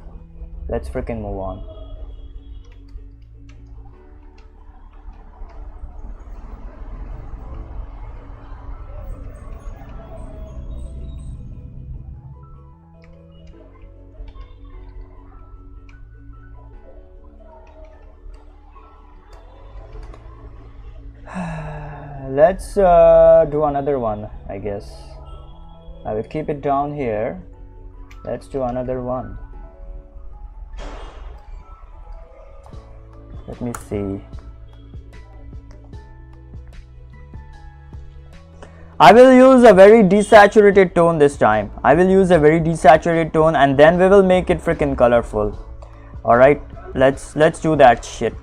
Let's freaking move on. Let's do another one, I guess. I will keep it down here. Let's do another one. Let me see. I will use a very desaturated tone this time. I will use a very desaturated tone, and then we will make it freaking colorful. All right, let's do that shit.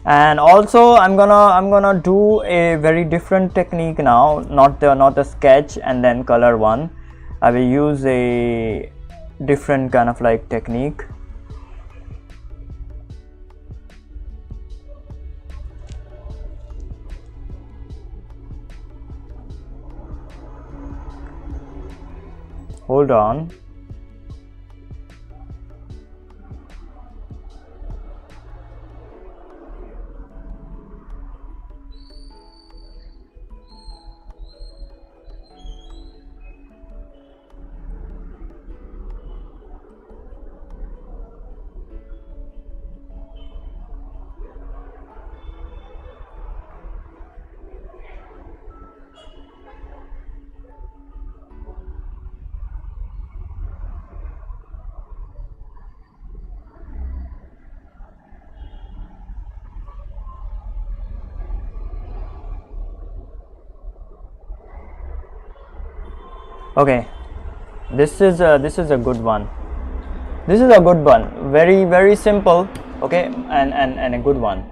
And also I'm gonna do a very different technique now, not the sketch and then color one. I will use a different kind of like technique. Hold on. Okay, this is a good one. This is a good one. Very simple. Okay, and a good one.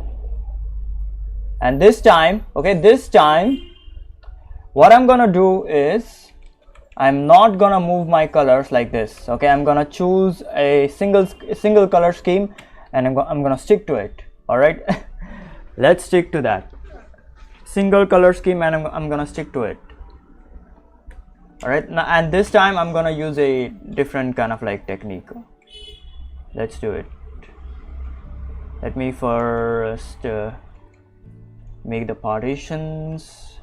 And this time, okay, what I'm gonna do is I'm not gonna move my colors like this. Okay, I'm gonna choose a single color scheme, and I'm gonna stick to it. All right, let's stick to that single color scheme, and I'm gonna stick to it. All right, now, and this time I'm gonna use a different kind of like technique. Let's do it. Let me first make the partitions.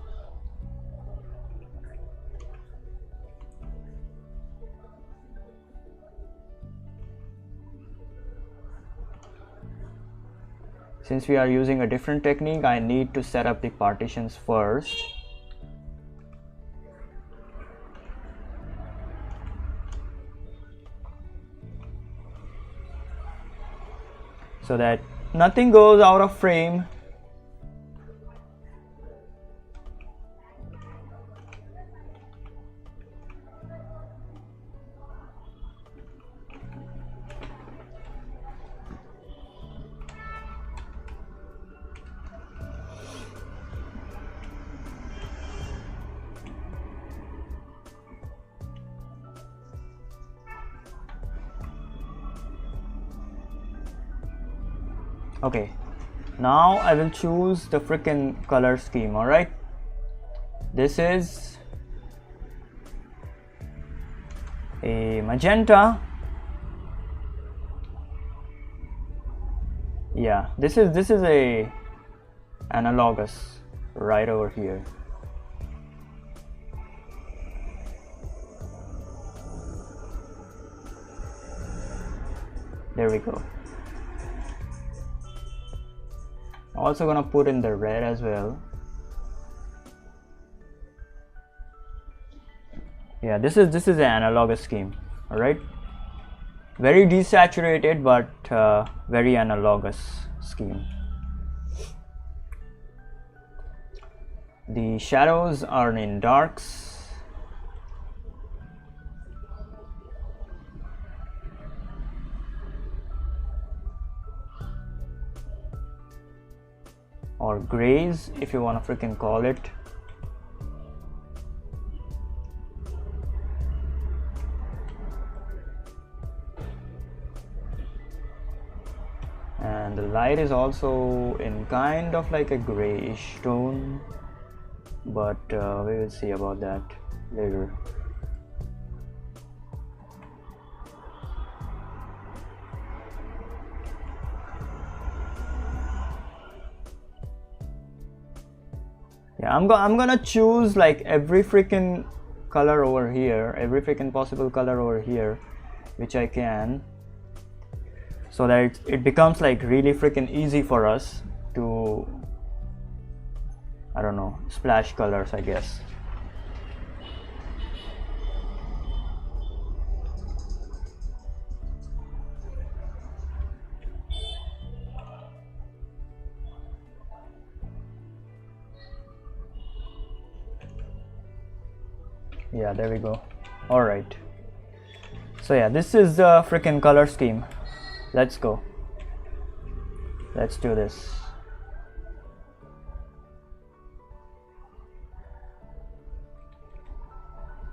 Since we are using a different technique, I need to set up the partitions first. So that nothing goes out of frame. Okay, now I will choose the freaking color scheme. All right, this is a magenta. Yeah, this is a analogous right over here. There we go. Also gonna put in the red as well. Yeah, this is an analogous scheme. All right, very desaturated but very analogous scheme. The shadows are in darks. Or grays, if you want to freaking call it. And the light is also in kind of like a grayish tone, but we will see about that later. Yeah, I'm gonna choose like every freaking color over here, every freaking possible color over here, which I can, so that it becomes like really freaking easy for us to, I don't know, splash colors, I guess. Yeah, there we go. All right, so yeah, this is the freaking color scheme. Let's go. Let's do this.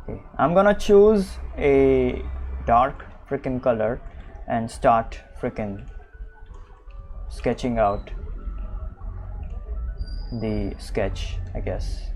Okay, I'm gonna choose a dark freaking color and start freaking sketching out the sketch, I guess.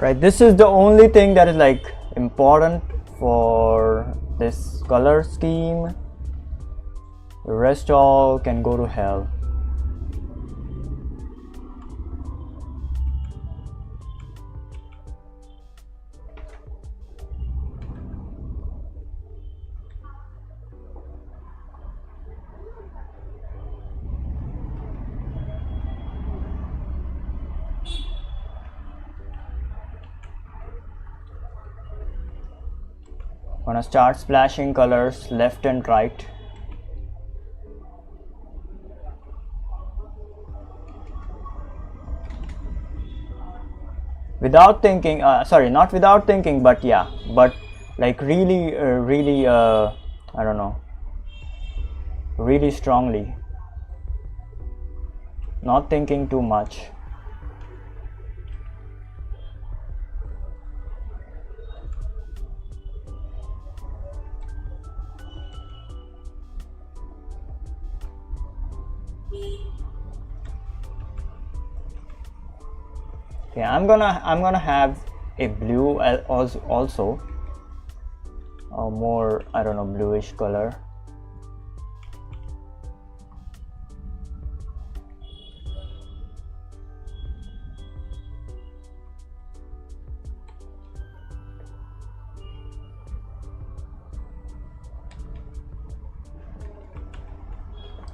Right, this is the only thing that is like important for this color scheme. The rest all can go to hell. Gonna start splashing colors left and right. Without thinking, sorry, not without thinking, but yeah, but like really, I don't know, really strongly. Not thinking too much. Okay, I'm gonna have a blue also, a more, I don't know, bluish color.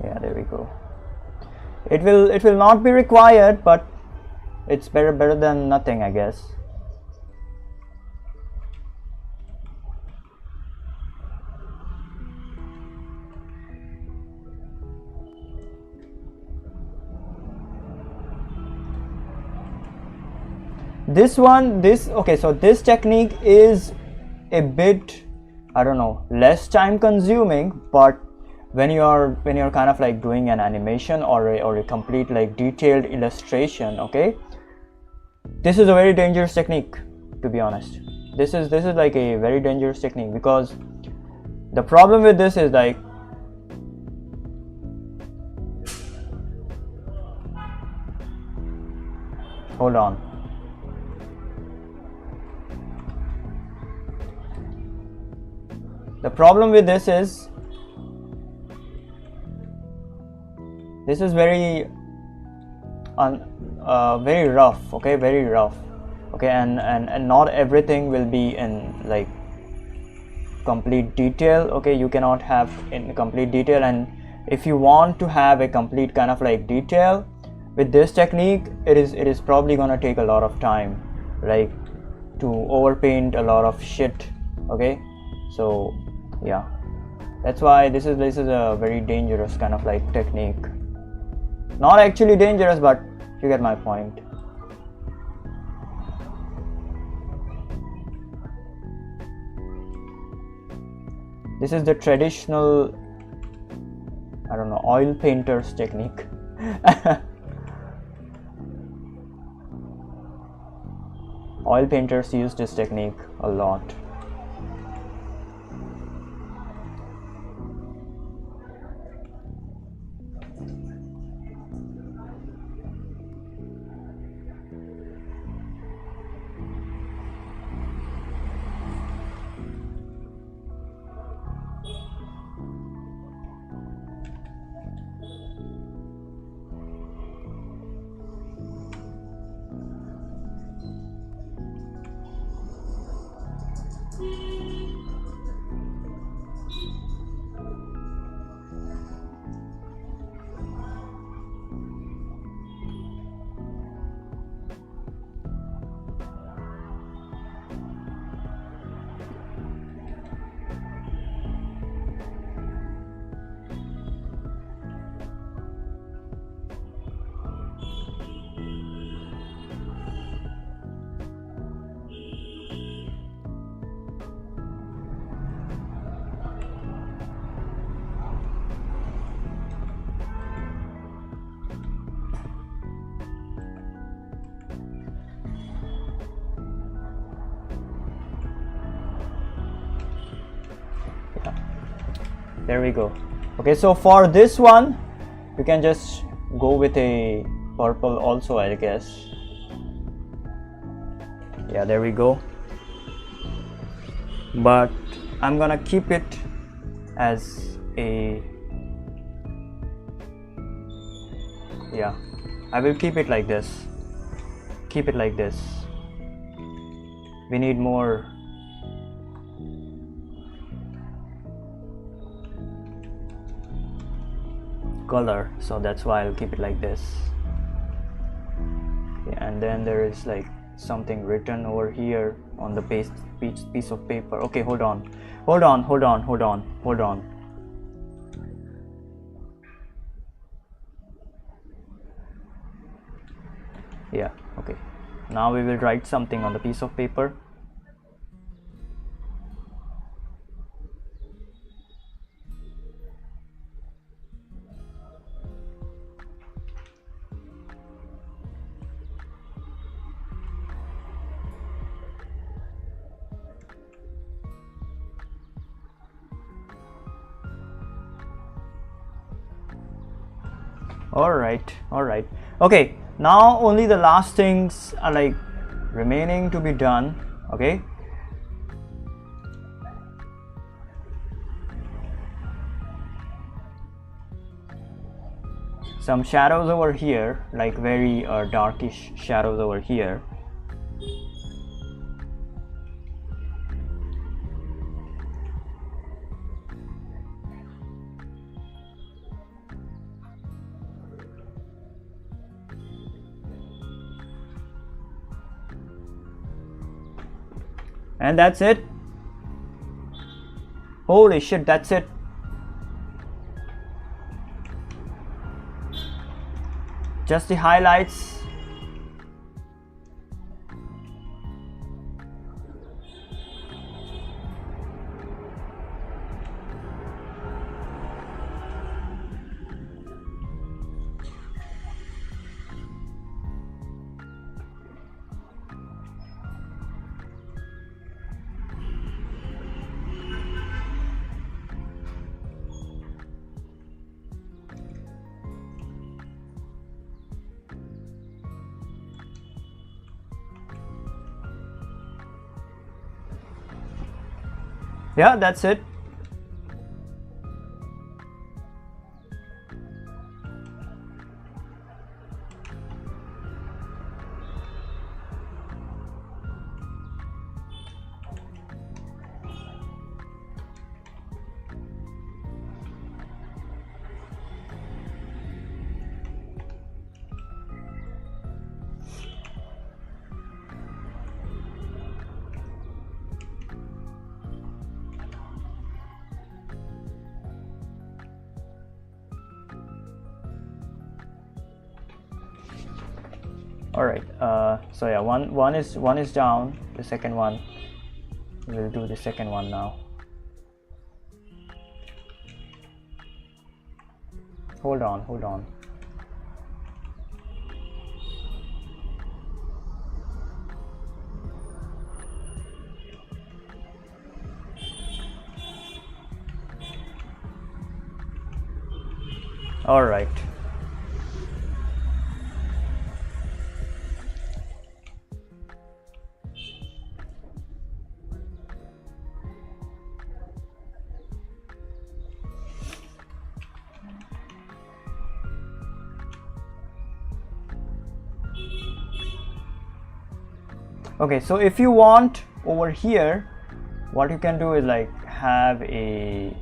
Yeah, there we go. It will not be required, but it's better than nothing, I guess. Okay, so this technique is a bit, I don't know, less time consuming, but when you're kind of like doing an animation or a complete like detailed illustration, okay, this is a very dangerous technique, to be honest. This is like a very dangerous technique, because the problem with this is like, hold on. The problem with this is very very rough, okay, very rough, okay, and not everything will be in like complete detail, okay. You cannot have in complete detail, and if you want to have a complete kind of like detail with this technique, it is probably gonna take a lot of time, like to overpaint a lot of shit, okay. So yeah, that's why this is a very dangerous kind of like technique. Not actually dangerous, but you get my point. This is the traditional, I don't know, oil painter's technique. Oil painters use this technique a lot. There we go. Okay, so for this one you can just go with a purple also, I guess. Yeah, there we go. But I'm gonna keep it as a, yeah, I will keep it like this. Keep it like this. We need more color, so that's why I'll keep it like this. Okay, and then there is like something written over here on the piece of paper. Okay, hold on. Yeah, okay. Now we will write something on the piece of paper. All right. Okay, now only the last things are like remaining to be done. Okay, some shadows over here, like very darkish shadows over here. And that's it. Holy shit, that's it. Just the highlights. Yeah, that's it. All right. So yeah, one is down. The second one, we'll do the second one now. Hold on. All right. Okay, so if you want over here, what you can do is like have a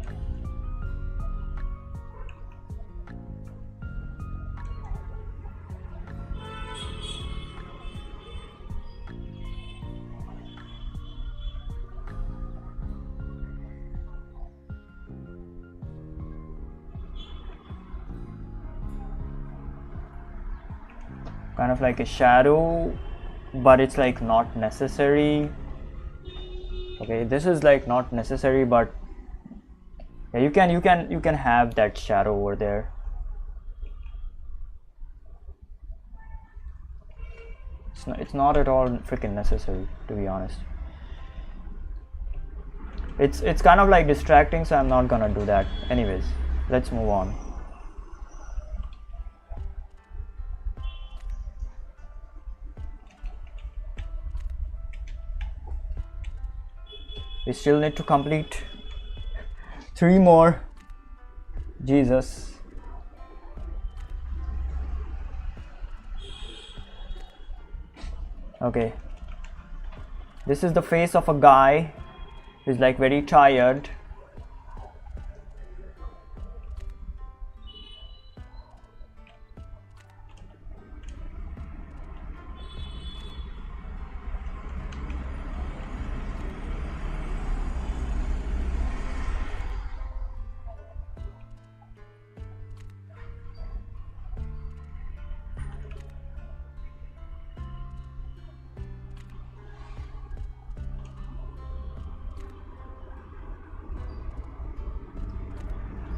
kind of like a shadow, but it's like not necessary. Okay, this is like not necessary, but yeah, you can have that shadow over there. It's not at all freaking necessary, to be honest. It's kind of like distracting, so I'm not gonna do that. Anyways, let's move on. We still need to complete 3 more. Jesus. Okay. This is the face of a guy who's like very tired.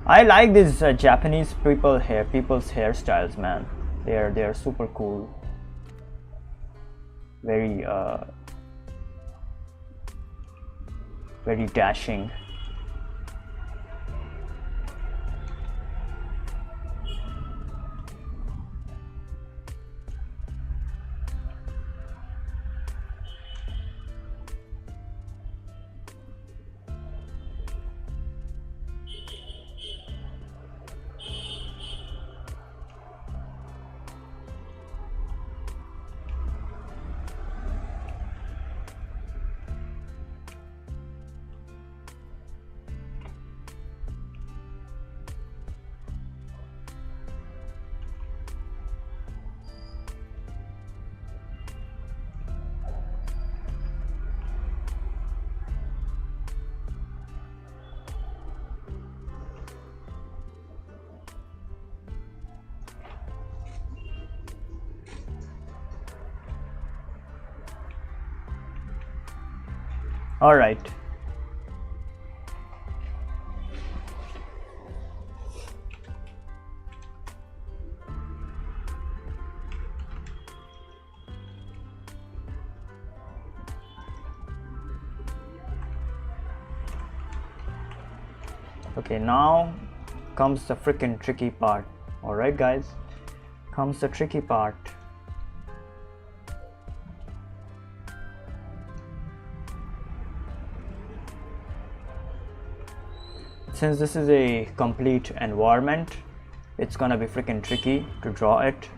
I like these Japanese people's hairstyles, man. They're super cool. Very very dashing. All right. Okay, now comes the freaking tricky part. All right, guys, comes the tricky part. Since this is a complete environment, it's gonna be freaking tricky to draw it.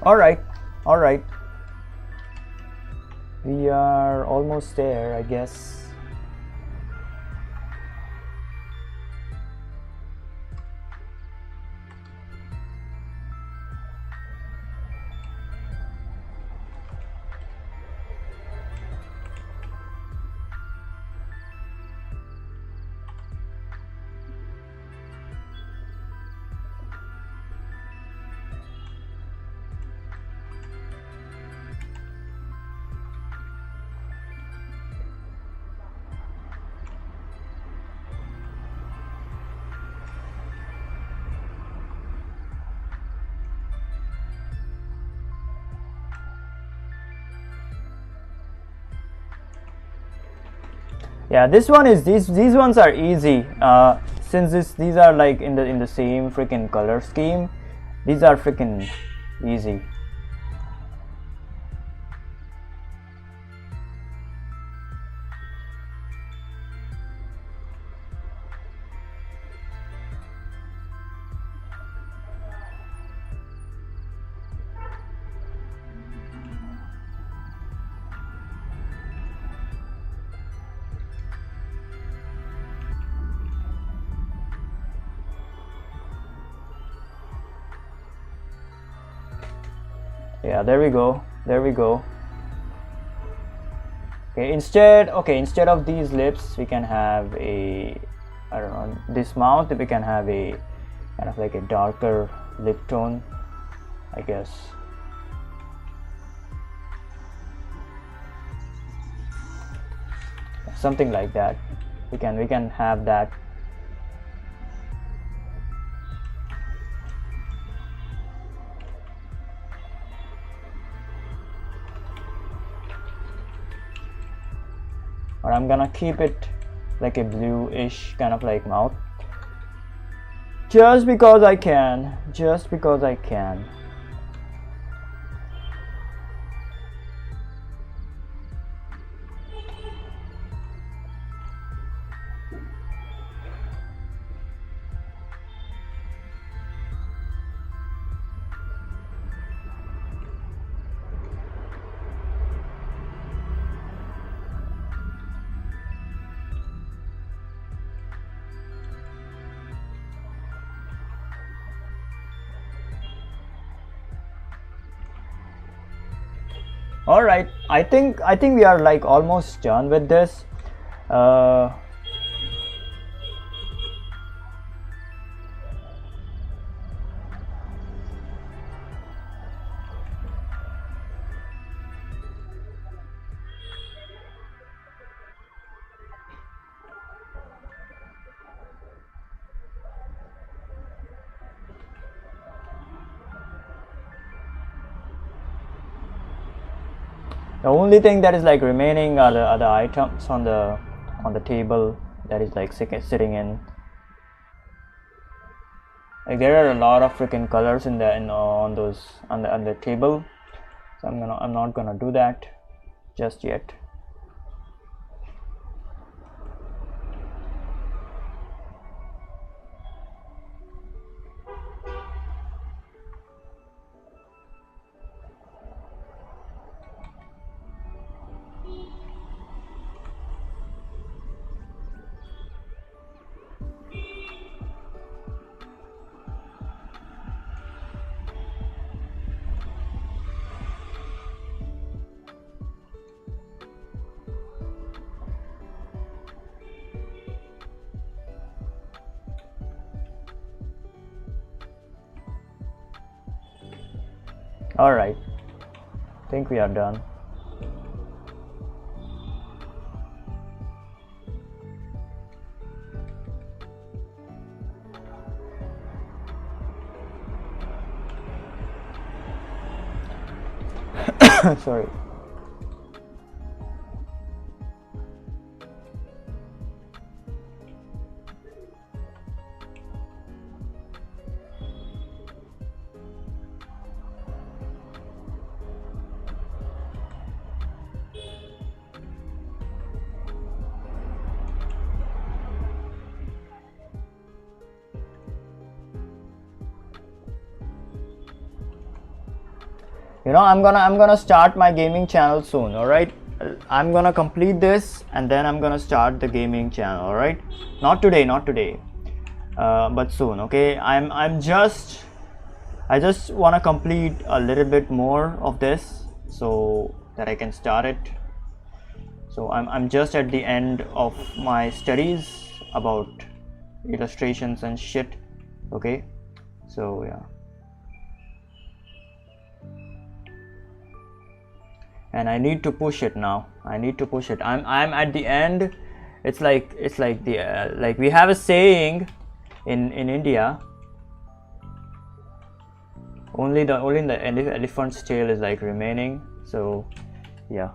All right, all right. We are almost there, I guess. Yeah, this one is these ones are easy. Since these are like in the same freaking color scheme, these are freaking easy. Yeah, there we go, there we go. Okay, instead of these lips, we can have a, I don't know, this mouth, we can have a kind of like a darker lip tone, I guess. something like that. We can have that. Or I'm gonna keep it like a bluish kind of like mouth, just because I can, just because I can. All right, I think we are like almost done with this. The only thing that is like remaining are the other items on the table that is like sitting in. Like there are a lot of freaking colors on the table, so I'm not gonna do that just yet. All right, I think we are done. Sorry. You know, I'm gonna start my gaming channel soon. All right, I'm gonna complete this and then I'm gonna start the gaming channel. All right, not today, but soon. Okay, I just want to complete a little bit more of this so that I can start it. So I'm just at the end of my studies about illustrations and shit. Okay, so yeah. And I need to push it now. I need to push it. I'm at the end. It's like the like we have a saying in India. Only the elephant's tail is like remaining. So yeah.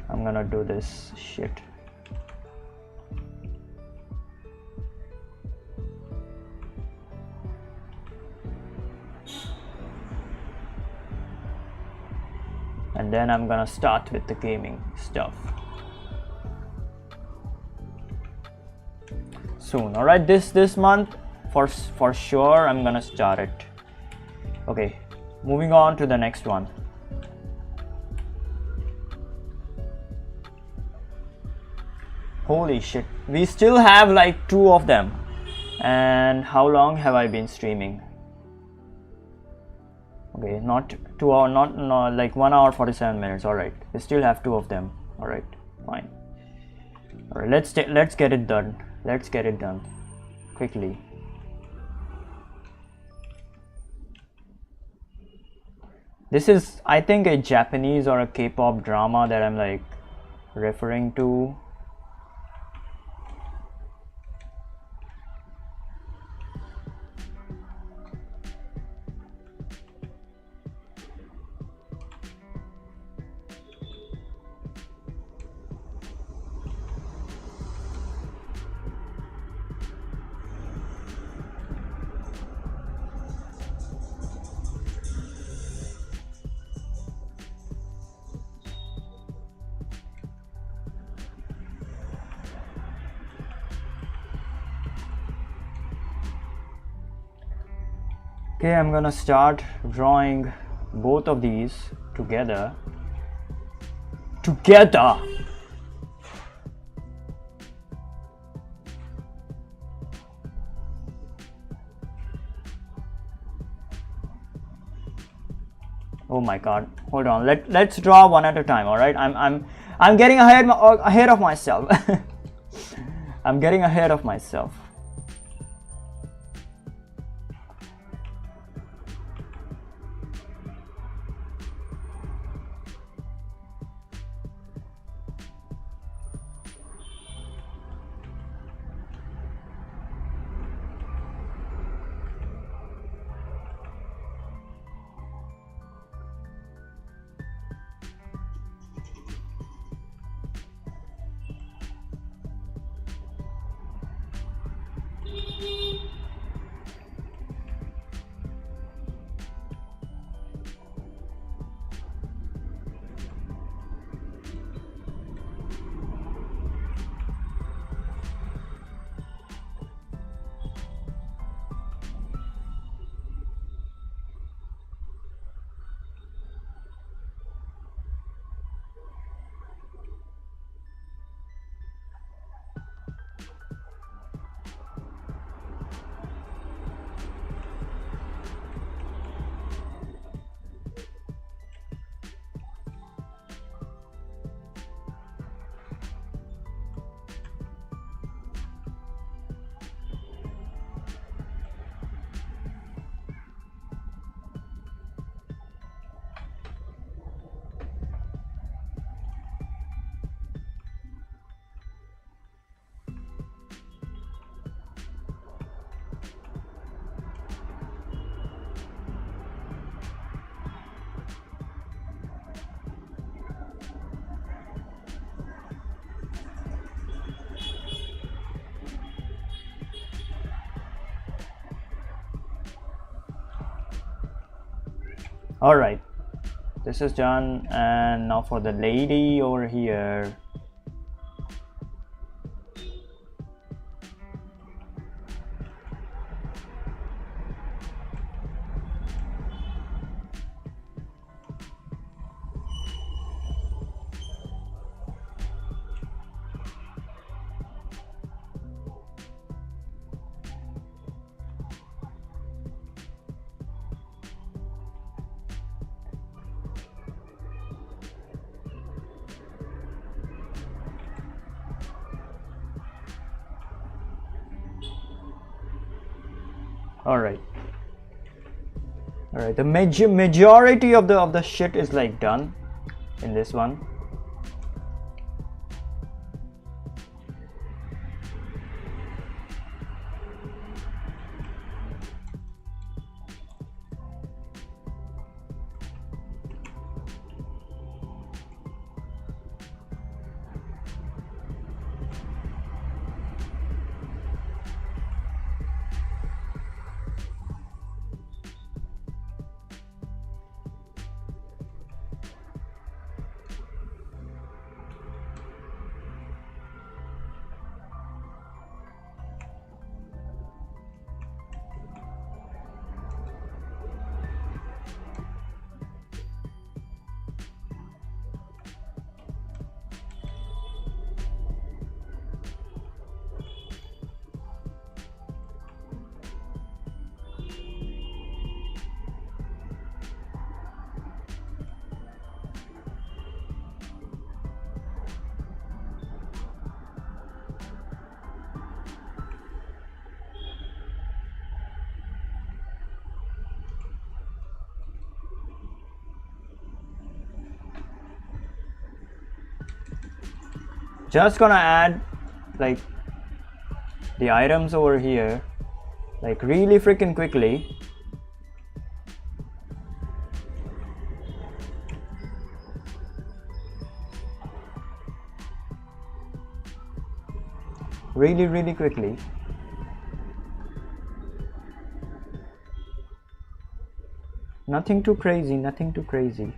I'm gonna do this shit. And then I'm gonna start with the gaming stuff soon. All right, this month for sure I'm gonna start it. Okay, moving on to the next one. Holy shit, we still have like 2 of them. And how long have I been streaming? Okay, not 2 hours, not like 1 hour 47 minutes. All right, we still have 2 of them. All right, fine. All right, let's get it done. Let's get it done. quickly. This is, I think, a Japanese or a K-pop drama that I'm like referring to. Okay, I'm gonna start drawing both of these together. Oh my god, hold on, let's draw one at a time. All right, I'm getting ahead of myself. I'm getting ahead of myself. All right, this is done, and now for the lady over here. All right, the majority of the shit is like done in this one. Just gonna add like the items over here, like really freaking quickly. Really quickly. Nothing too crazy, nothing too crazy.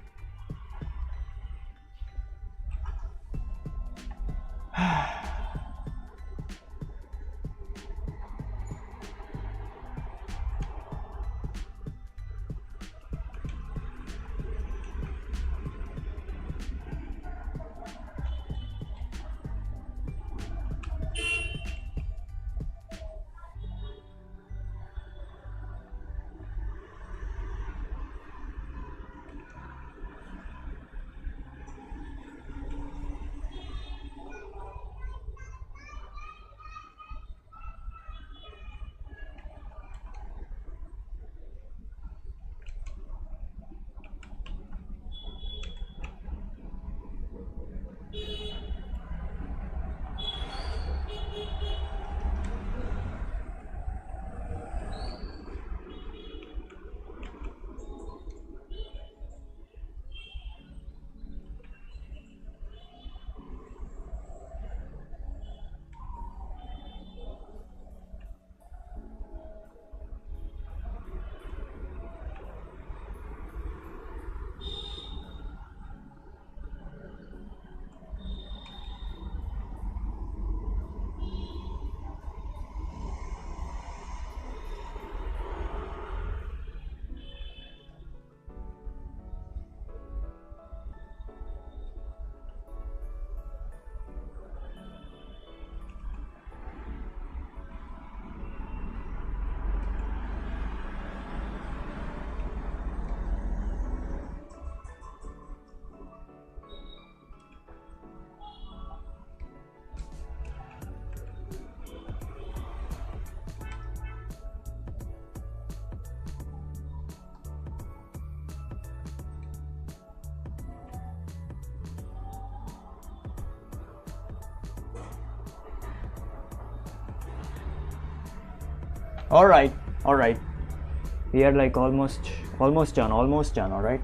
All right. We are like almost done. All right.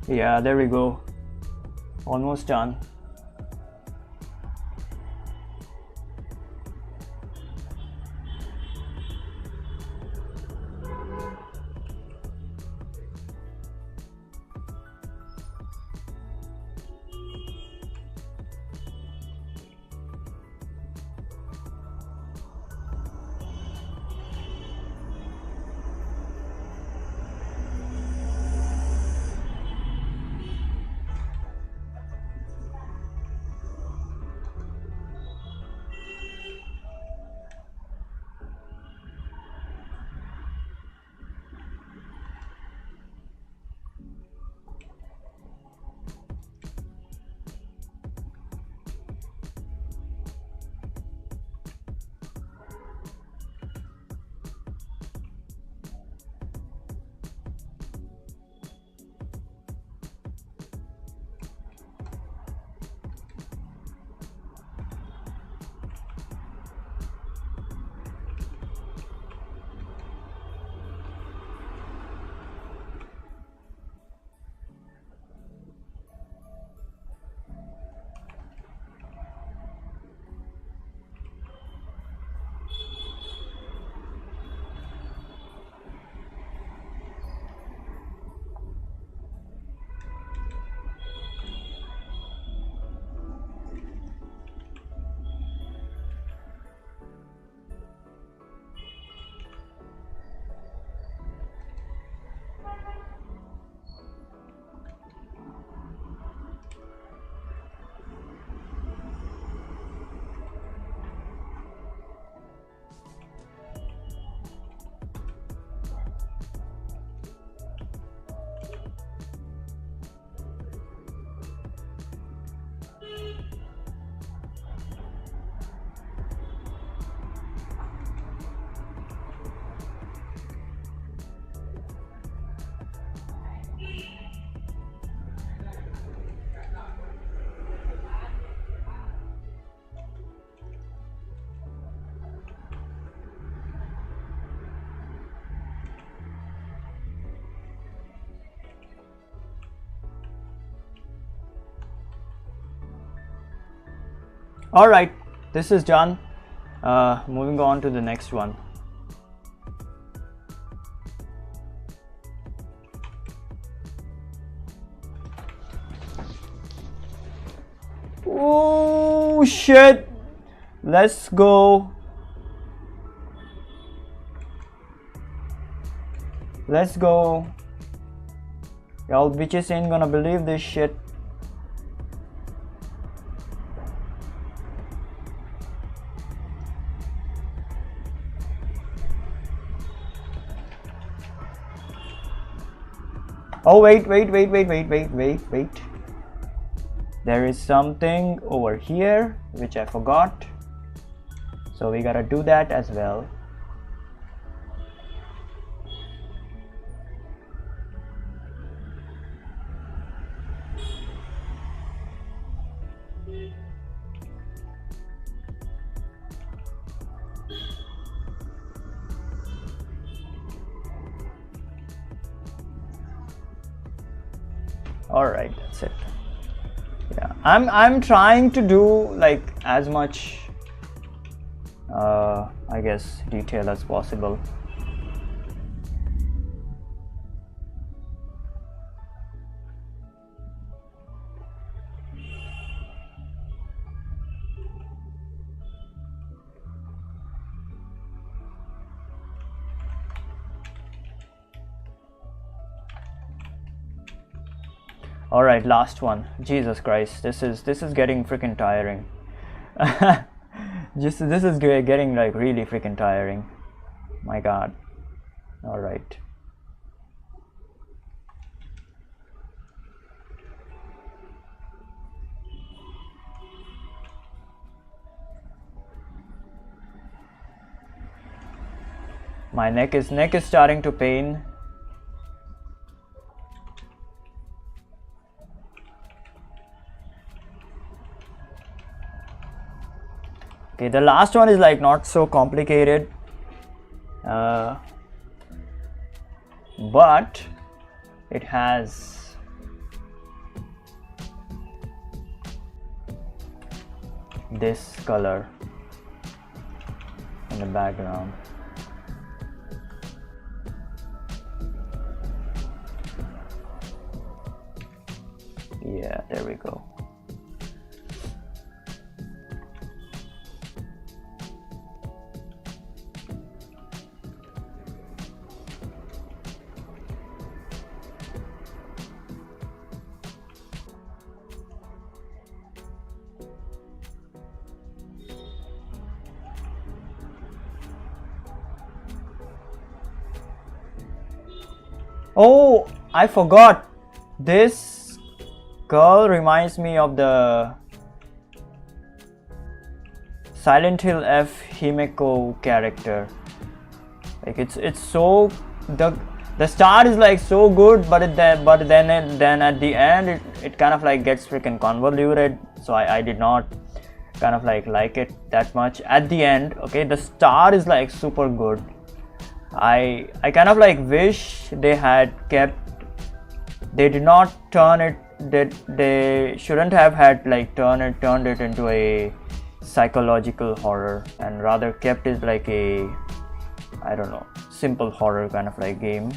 Yeah, there we go. Almost done. All right, this is done. Moving on to the next one. Oh shit, let's go. Let's go. Y'all bitches ain't gonna believe this shit. Oh wait. There is something over here which I forgot. So we gotta do that as well. All right, that's it. Yeah, I'm trying to do like as much I guess detail as possible. All right, last one. Jesus Christ, this is getting freaking tiring. This is getting like really freaking tiring. My God. All right. My neck is starting to pain. Okay, the last one is like not so complicated, but it has this color in the background. Yeah, there we go. Oh, I forgot. This girl reminds me of the Silent Hill F Himeko character. Like it's so the start is like so good, but then at the end it kind of like gets freaking convoluted. So I did not kind of like it that much at the end. Okay, the start is like super good. I kind of like wish they had kept. They did not turn it. They shouldn't have had like turned it into a psychological horror, and rather kept it like a, I don't know, simple horror kind of like game.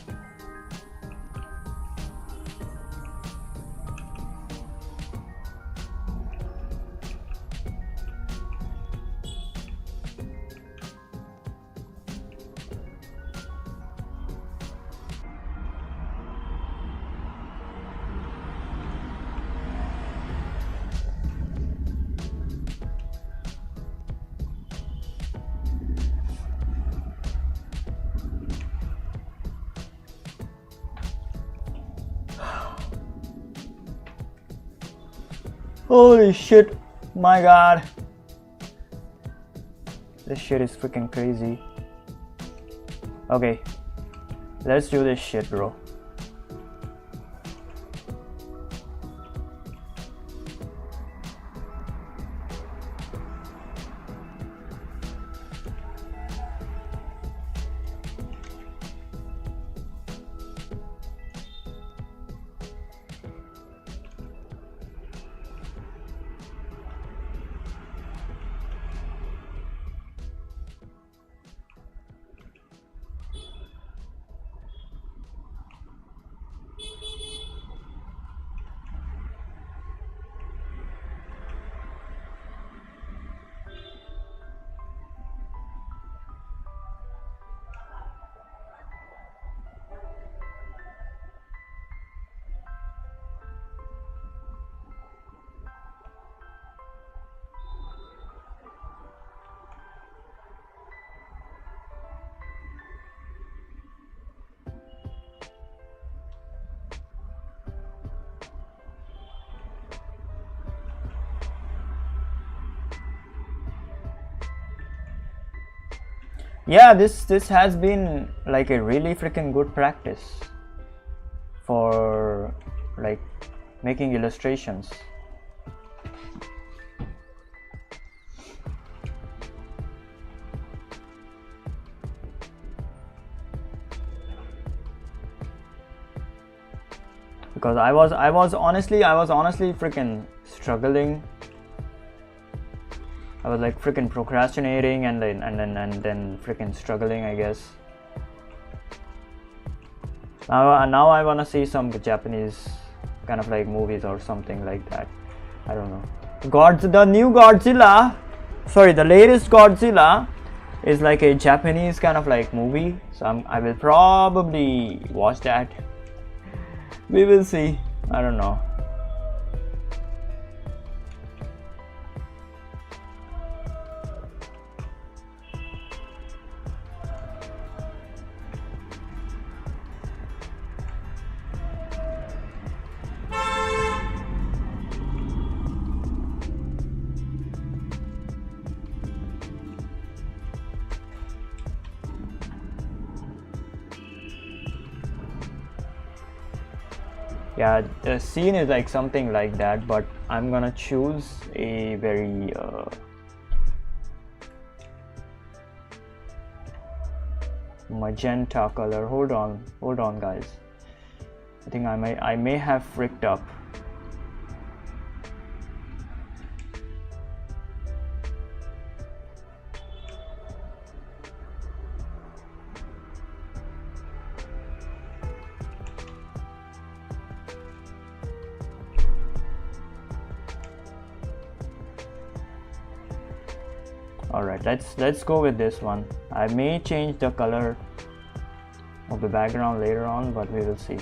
Holy shit, my God. This shit is freaking crazy. Okay, let's do this shit, bro. yeah, this has been like a really freaking good practice for like making illustrations. Because I was honestly freaking struggling. I was like freaking procrastinating and then freaking struggling, I guess. Now I wanna see some Japanese kind of like movies or something like that. I don't know. The new Godzilla, sorry, the latest Godzilla is like a Japanese kind of like movie. So I will probably watch that. We will see. I don't know. Yeah, the scene is like something like that, but I'm gonna choose a very magenta color. Hold on guys. I think I may have fricked up. Alright, let's go with this one. I may change the color of the background later on, but we will see.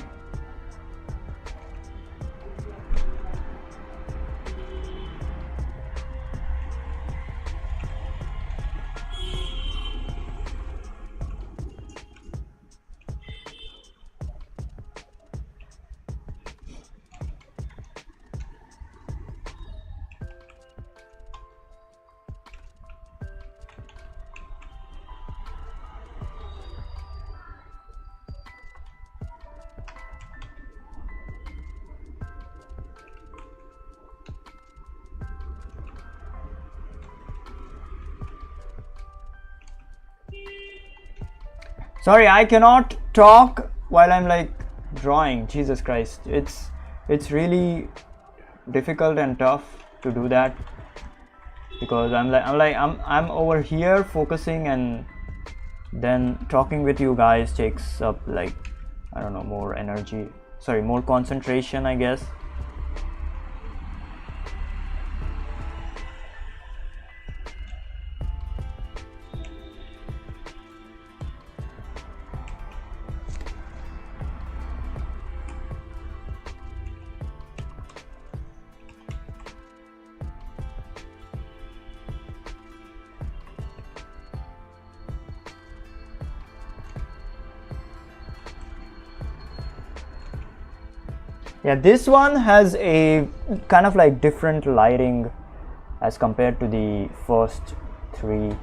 Sorry, I cannot talk while I'm like drawing. Jesus Christ, it's really difficult and tough to do that because I'm over here focusing, and then talking with you guys takes up like, I don't know, more energy. Sorry, more concentration, I guess. Yeah, this one has a kind of like different lighting as compared to the first three.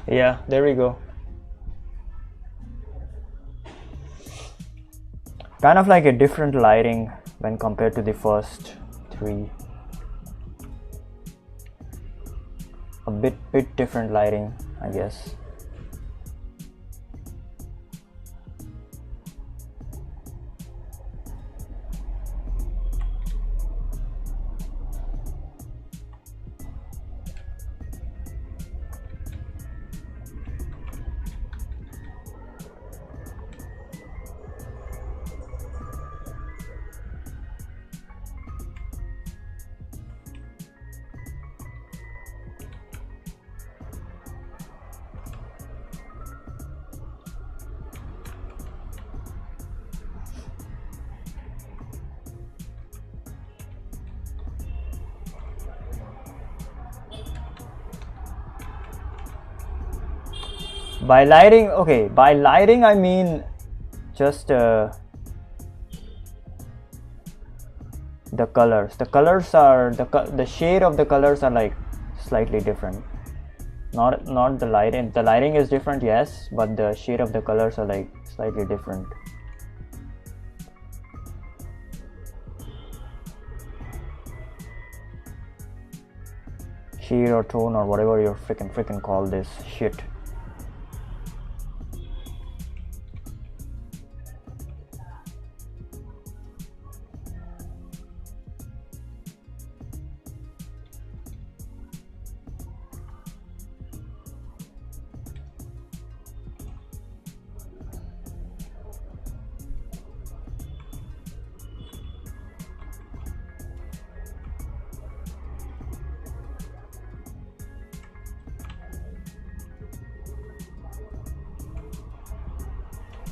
Yeah, there we go. Kind of like a different lighting when compared to the first three. A bit different lighting, I guess. By lighting, okay, by lighting I mean just the colors. The colors are the shade of the colors are like slightly different. Not the lighting. The lighting is different, yes, but the shade of the colors are like slightly different. Shade or tone or whatever you freaking call this shit.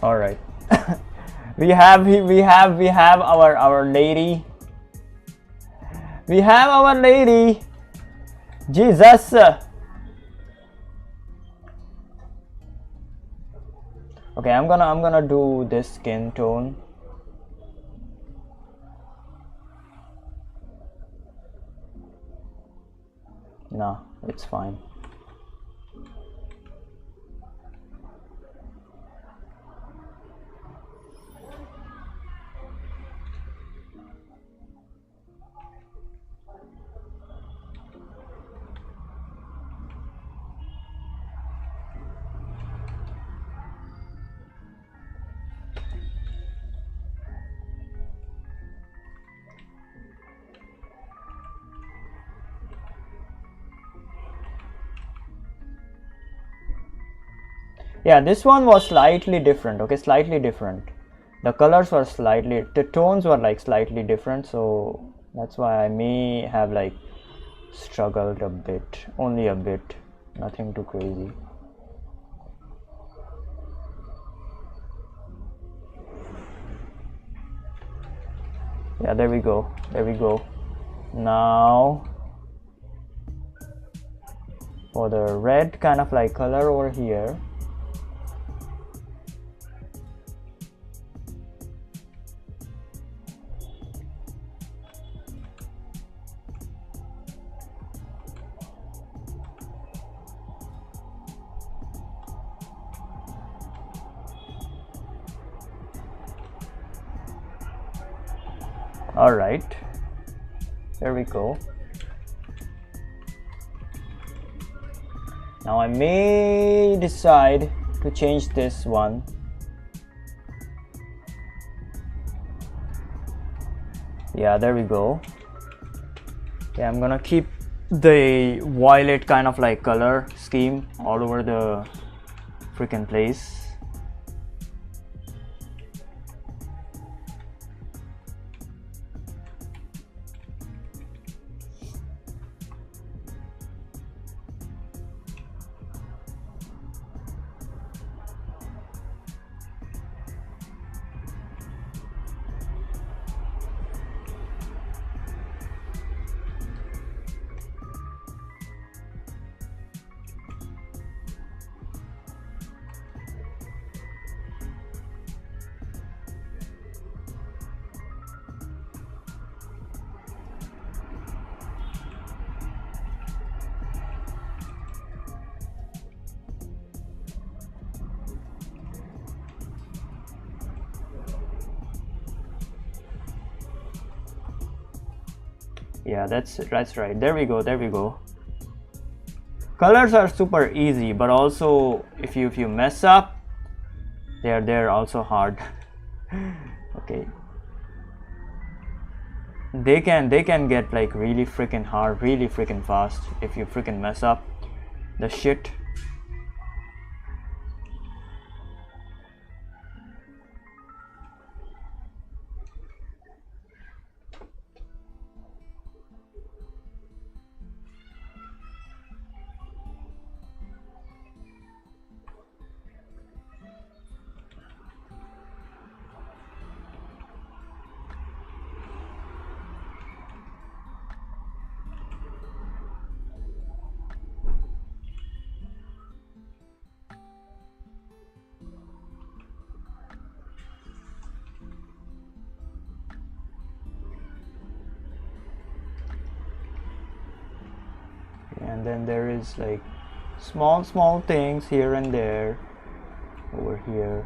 All right. we have our lady. We have our lady. Jesus. Okay, I'm gonna do this skin tone. No, it's fine. Yeah, this one was slightly different. Okay, slightly different. The colors were slightly, the tones were like slightly different, so that's why I may have like struggled a bit, only a bit, nothing too crazy. Yeah, there we go. Now for the red kind of like color over here, all right, there we go. Now I may decide to change this one. Yeah, there we go. Yeah, I'm gonna keep the violet kind of like color scheme all over the freaking place. Yeah, that's right. There we go. Colors are super easy, but also if you mess up, they're also hard. Okay, they can get like really freaking hard, really freaking fast if you freaking mess up the shit. And then there is like small things here and there over here.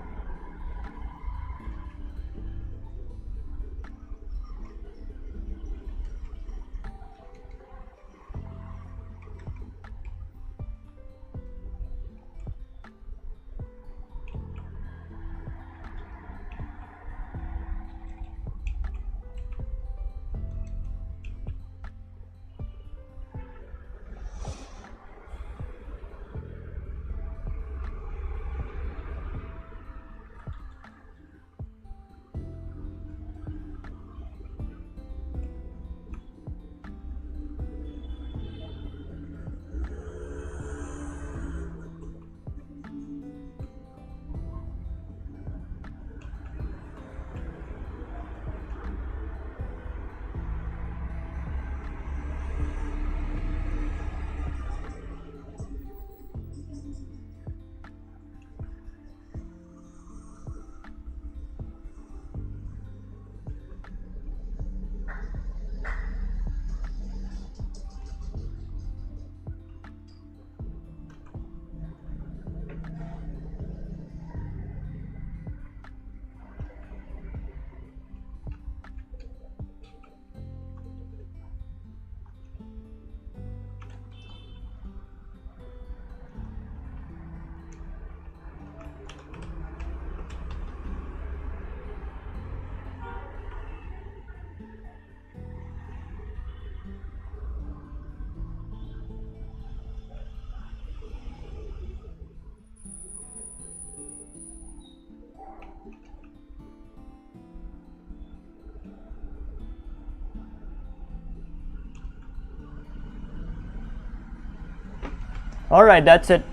All right, that's it.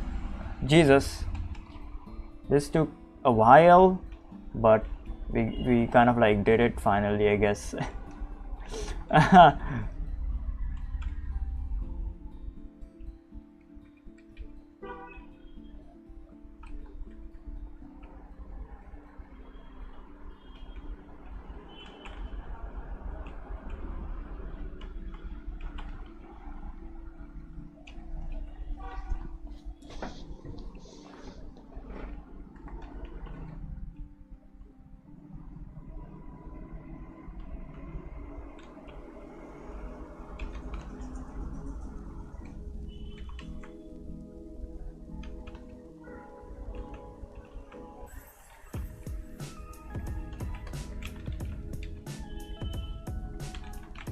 Jesus, this took a while, but we kind of like did it finally, I guess.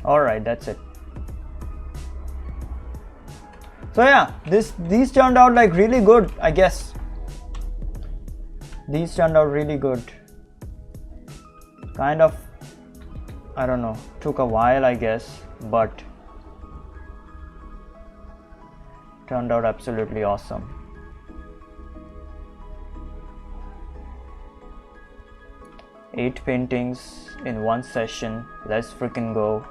All right, that's it. So yeah, these turned out like really good, I guess. These turned out really good. Kind of, I don't know, took a while, I guess, but turned out absolutely awesome. Eight paintings in one session. Let's freaking go,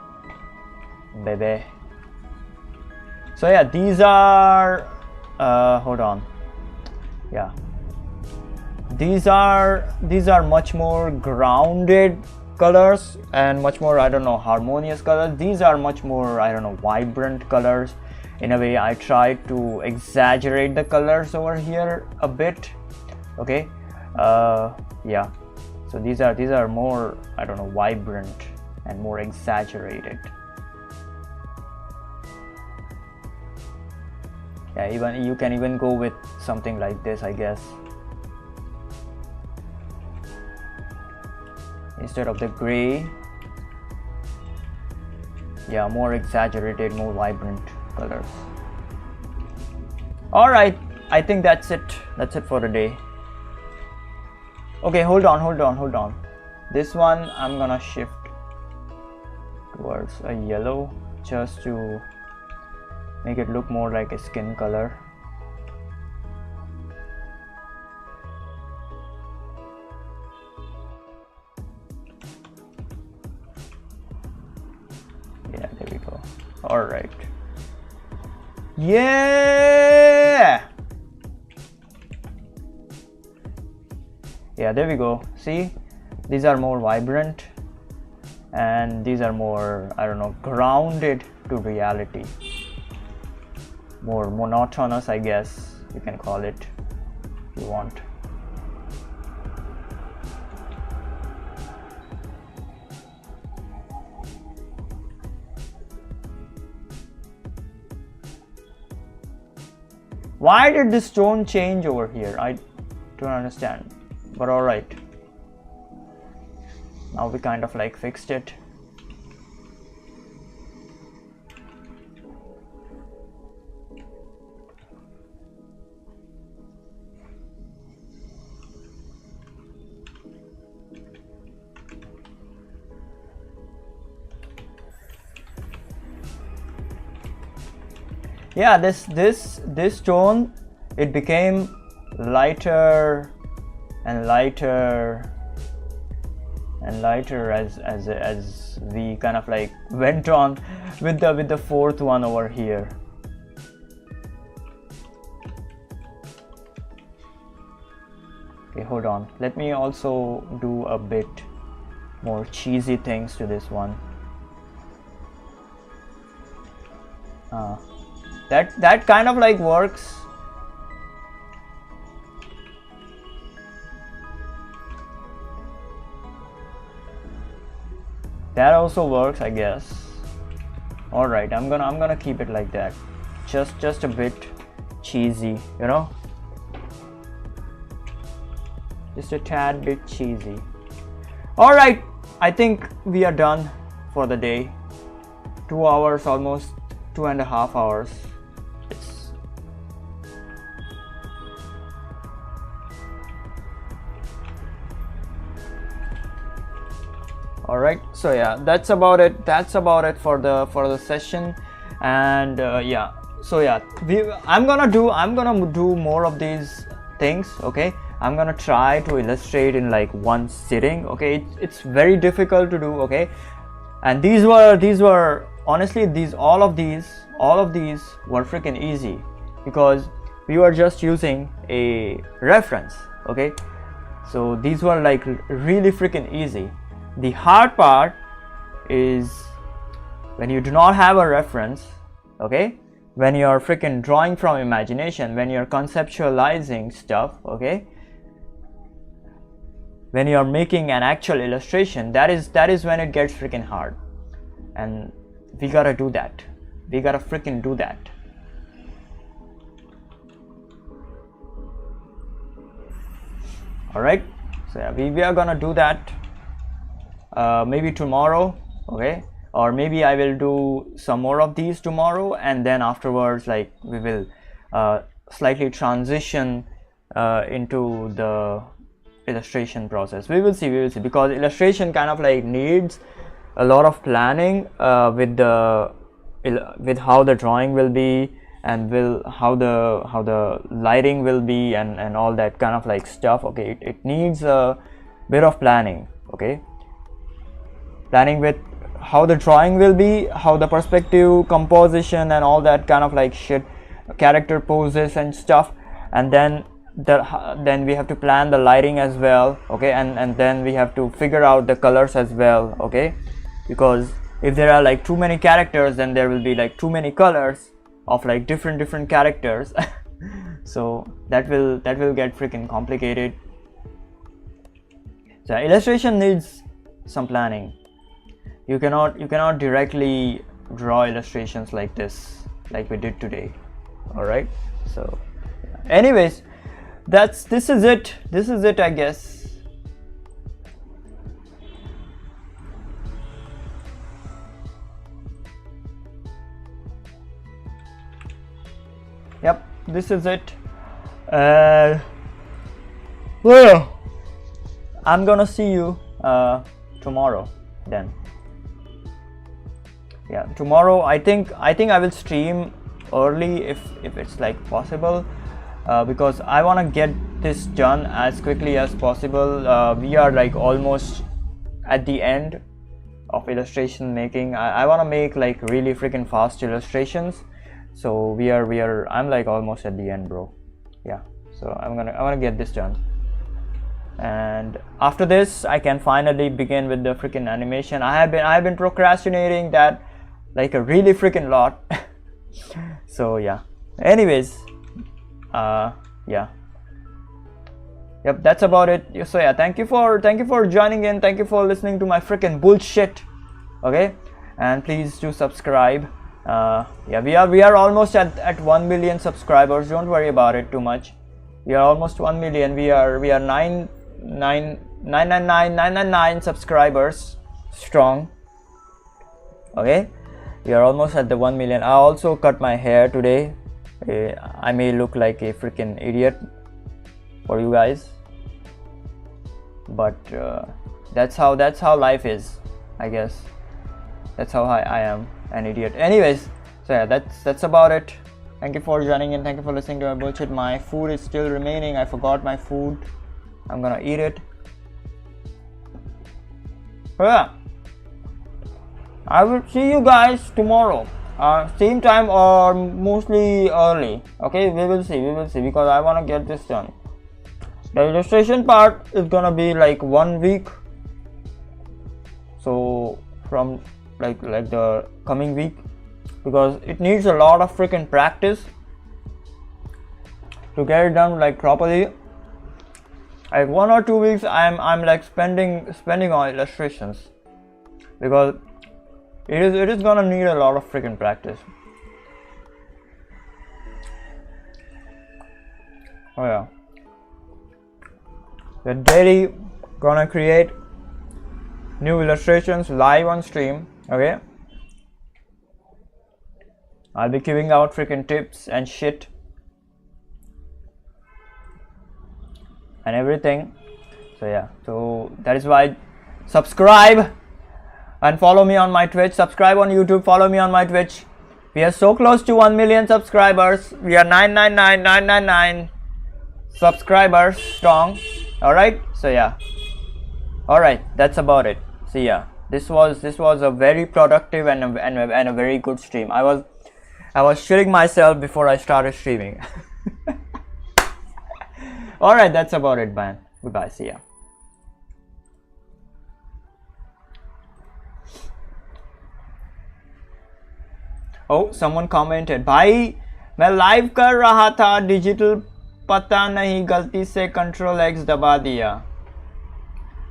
baby. So yeah, these are hold on. Yeah, these are much more grounded colors and much more, I don't know, harmonious colors. These are much more, I don't know, vibrant colors. In a way, I tried to exaggerate the colors over here a bit. Okay, yeah. So these are more, I don't know, vibrant and more exaggerated. Yeah, even you can even go with something like this, I guess, instead of the gray. Yeah, more exaggerated, more vibrant colors. All right, I think that's it for the day. Okay, hold on. This one I'm gonna shift towards a yellow just to make it look more like a skin color. Yeah, there we go. All right. Yeah, there we go. See, these are more vibrant and these are more, I don't know, grounded to reality, more monotonous, I guess you can call it if you want. Why did this tone change over here? I don't understand, but all right. Now we kind of like fixed it. Yeah, this tone, it became lighter and lighter and lighter as we kind of like went on with the fourth one over here. Okay, hold on, let me also do a bit more cheesy things to this one. That kind of like works. That also works, I guess. All right, I'm gonna keep it like that, just a bit cheesy, you know, just a tad bit cheesy. All right, I think we are done for the day. 2 hours, almost 2.5 hours. All right, so yeah, that's about it for the session. And yeah, so yeah, I'm gonna do more of these things. Okay, I'm gonna try to illustrate in like one sitting. Okay, it's very difficult to do. Okay, and these were honestly, all of these were freaking easy because we were just using a reference. Okay, so these were like really freaking easy. The hard part is when you do not have a reference. Okay, when you're freaking drawing from imagination, when you're conceptualizing stuff. Okay, when you're making an actual illustration, that is when it gets freaking hard. And we gotta do that. We gotta freaking do that. All right, so yeah, we are gonna do that. Maybe tomorrow. Okay, or maybe I will do some more of these tomorrow, and then afterwards, like, we will slightly transition into the illustration process. We will see, because illustration kind of like needs a lot of planning with how the drawing will be, and how the lighting will be, and all that kind of like stuff. Okay, it needs a bit of planning. Okay, planning with how the drawing will be, how the perspective, composition, and all that kind of like shit, character poses and stuff. And then we have to plan the lighting as well. Okay, and then we have to figure out the colors as well. Okay, because if there are like too many characters, then there will be like too many colors of like different characters. So that will get freaking complicated. So illustration needs some planning. You cannot directly draw illustrations like this, like we did today. All right. So, anyways, this is it. This is it, I guess. Yep, this is it. Well, I'm gonna see you tomorrow then. Yeah, tomorrow I think I will stream early if it's like possible, because I want to get this done as quickly as possible. We are like almost at the end of illustration making. I want to make like really freaking fast illustrations, so I'm like almost at the end, bro. Yeah, so I want to get this done, and after this I can finally begin with the freaking animation. I have been procrastinating that like a really freaking lot. So yeah, anyways, yeah, yep, that's about it. So yeah, thank you for joining in, thank you for listening to my freaking bullshit. Okay, and please do subscribe. Yeah, we are almost at 1 million subscribers. Don't worry about it too much. We are almost 1 million. We are 999 subscribers strong. Okay, we are almost at the 1 million. I also cut my hair today. I may look like a freaking idiot for you guys, but that's how life is, I guess. That's how I am, an idiot. Anyways, so yeah, that's about it. Thank you for joining in, thank you for listening to my bullshit. My food is still remaining. I forgot my food. I'm gonna eat it. So yeah, I will see you guys tomorrow, same time or mostly early. Okay, we will see because I want to get this done. The illustration part is gonna be like 1 week, so from like the coming week, because it needs a lot of freaking practice to get it done like properly. Like 1 or 2 weeks I'm like spending on illustrations, because it is gonna need a lot of freaking practice. Oh yeah, we're daily gonna create new illustrations live on stream. Okay, I'll be giving out freaking tips and shit and everything. So yeah, so that is why subscribe and follow me on my Twitch. Subscribe on YouTube, follow me on my Twitch. We are so close to 1 million subscribers. We are 999 subscribers strong. All right, so yeah, all right, that's about it. See ya. This was a very productive and a very good stream. I was shitting myself before I started streaming. All right, that's about it, man. Goodbye. See ya. Oh, someone commented, भाई मैं live कर रहा था, digital पता नहीं गलती से Ctrl+X दबा दिया.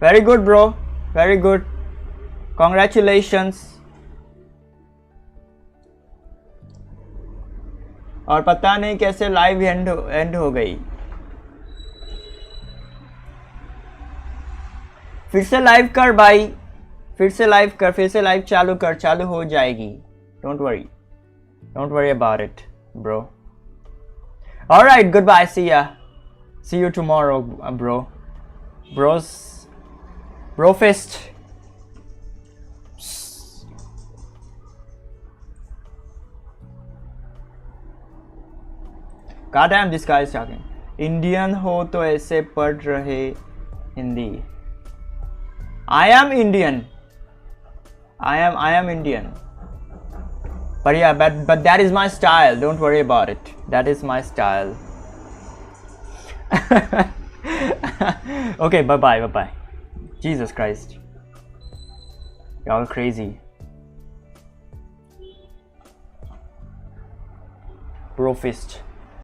Very good, bro. Very good. Congratulations. और पता नहीं कैसे लाइव एंड हो गई. फिर से लाइव कर भाई, फिर से लाइव कर, फिर से लाइव चालू कर, चालू हो जाएगी. Don't worry about it, bro. All right, goodbye. See ya. See you tomorrow, bro. Brofist. God damn, this guy is talking. Indian हो तो ऐसे पढ़ रहे Hindi. I am Indian. I am Indian. But yeah, but that is my style. Don't worry about it. That is my style. Okay, bye. Jesus Christ. Y'all crazy. Bro fist.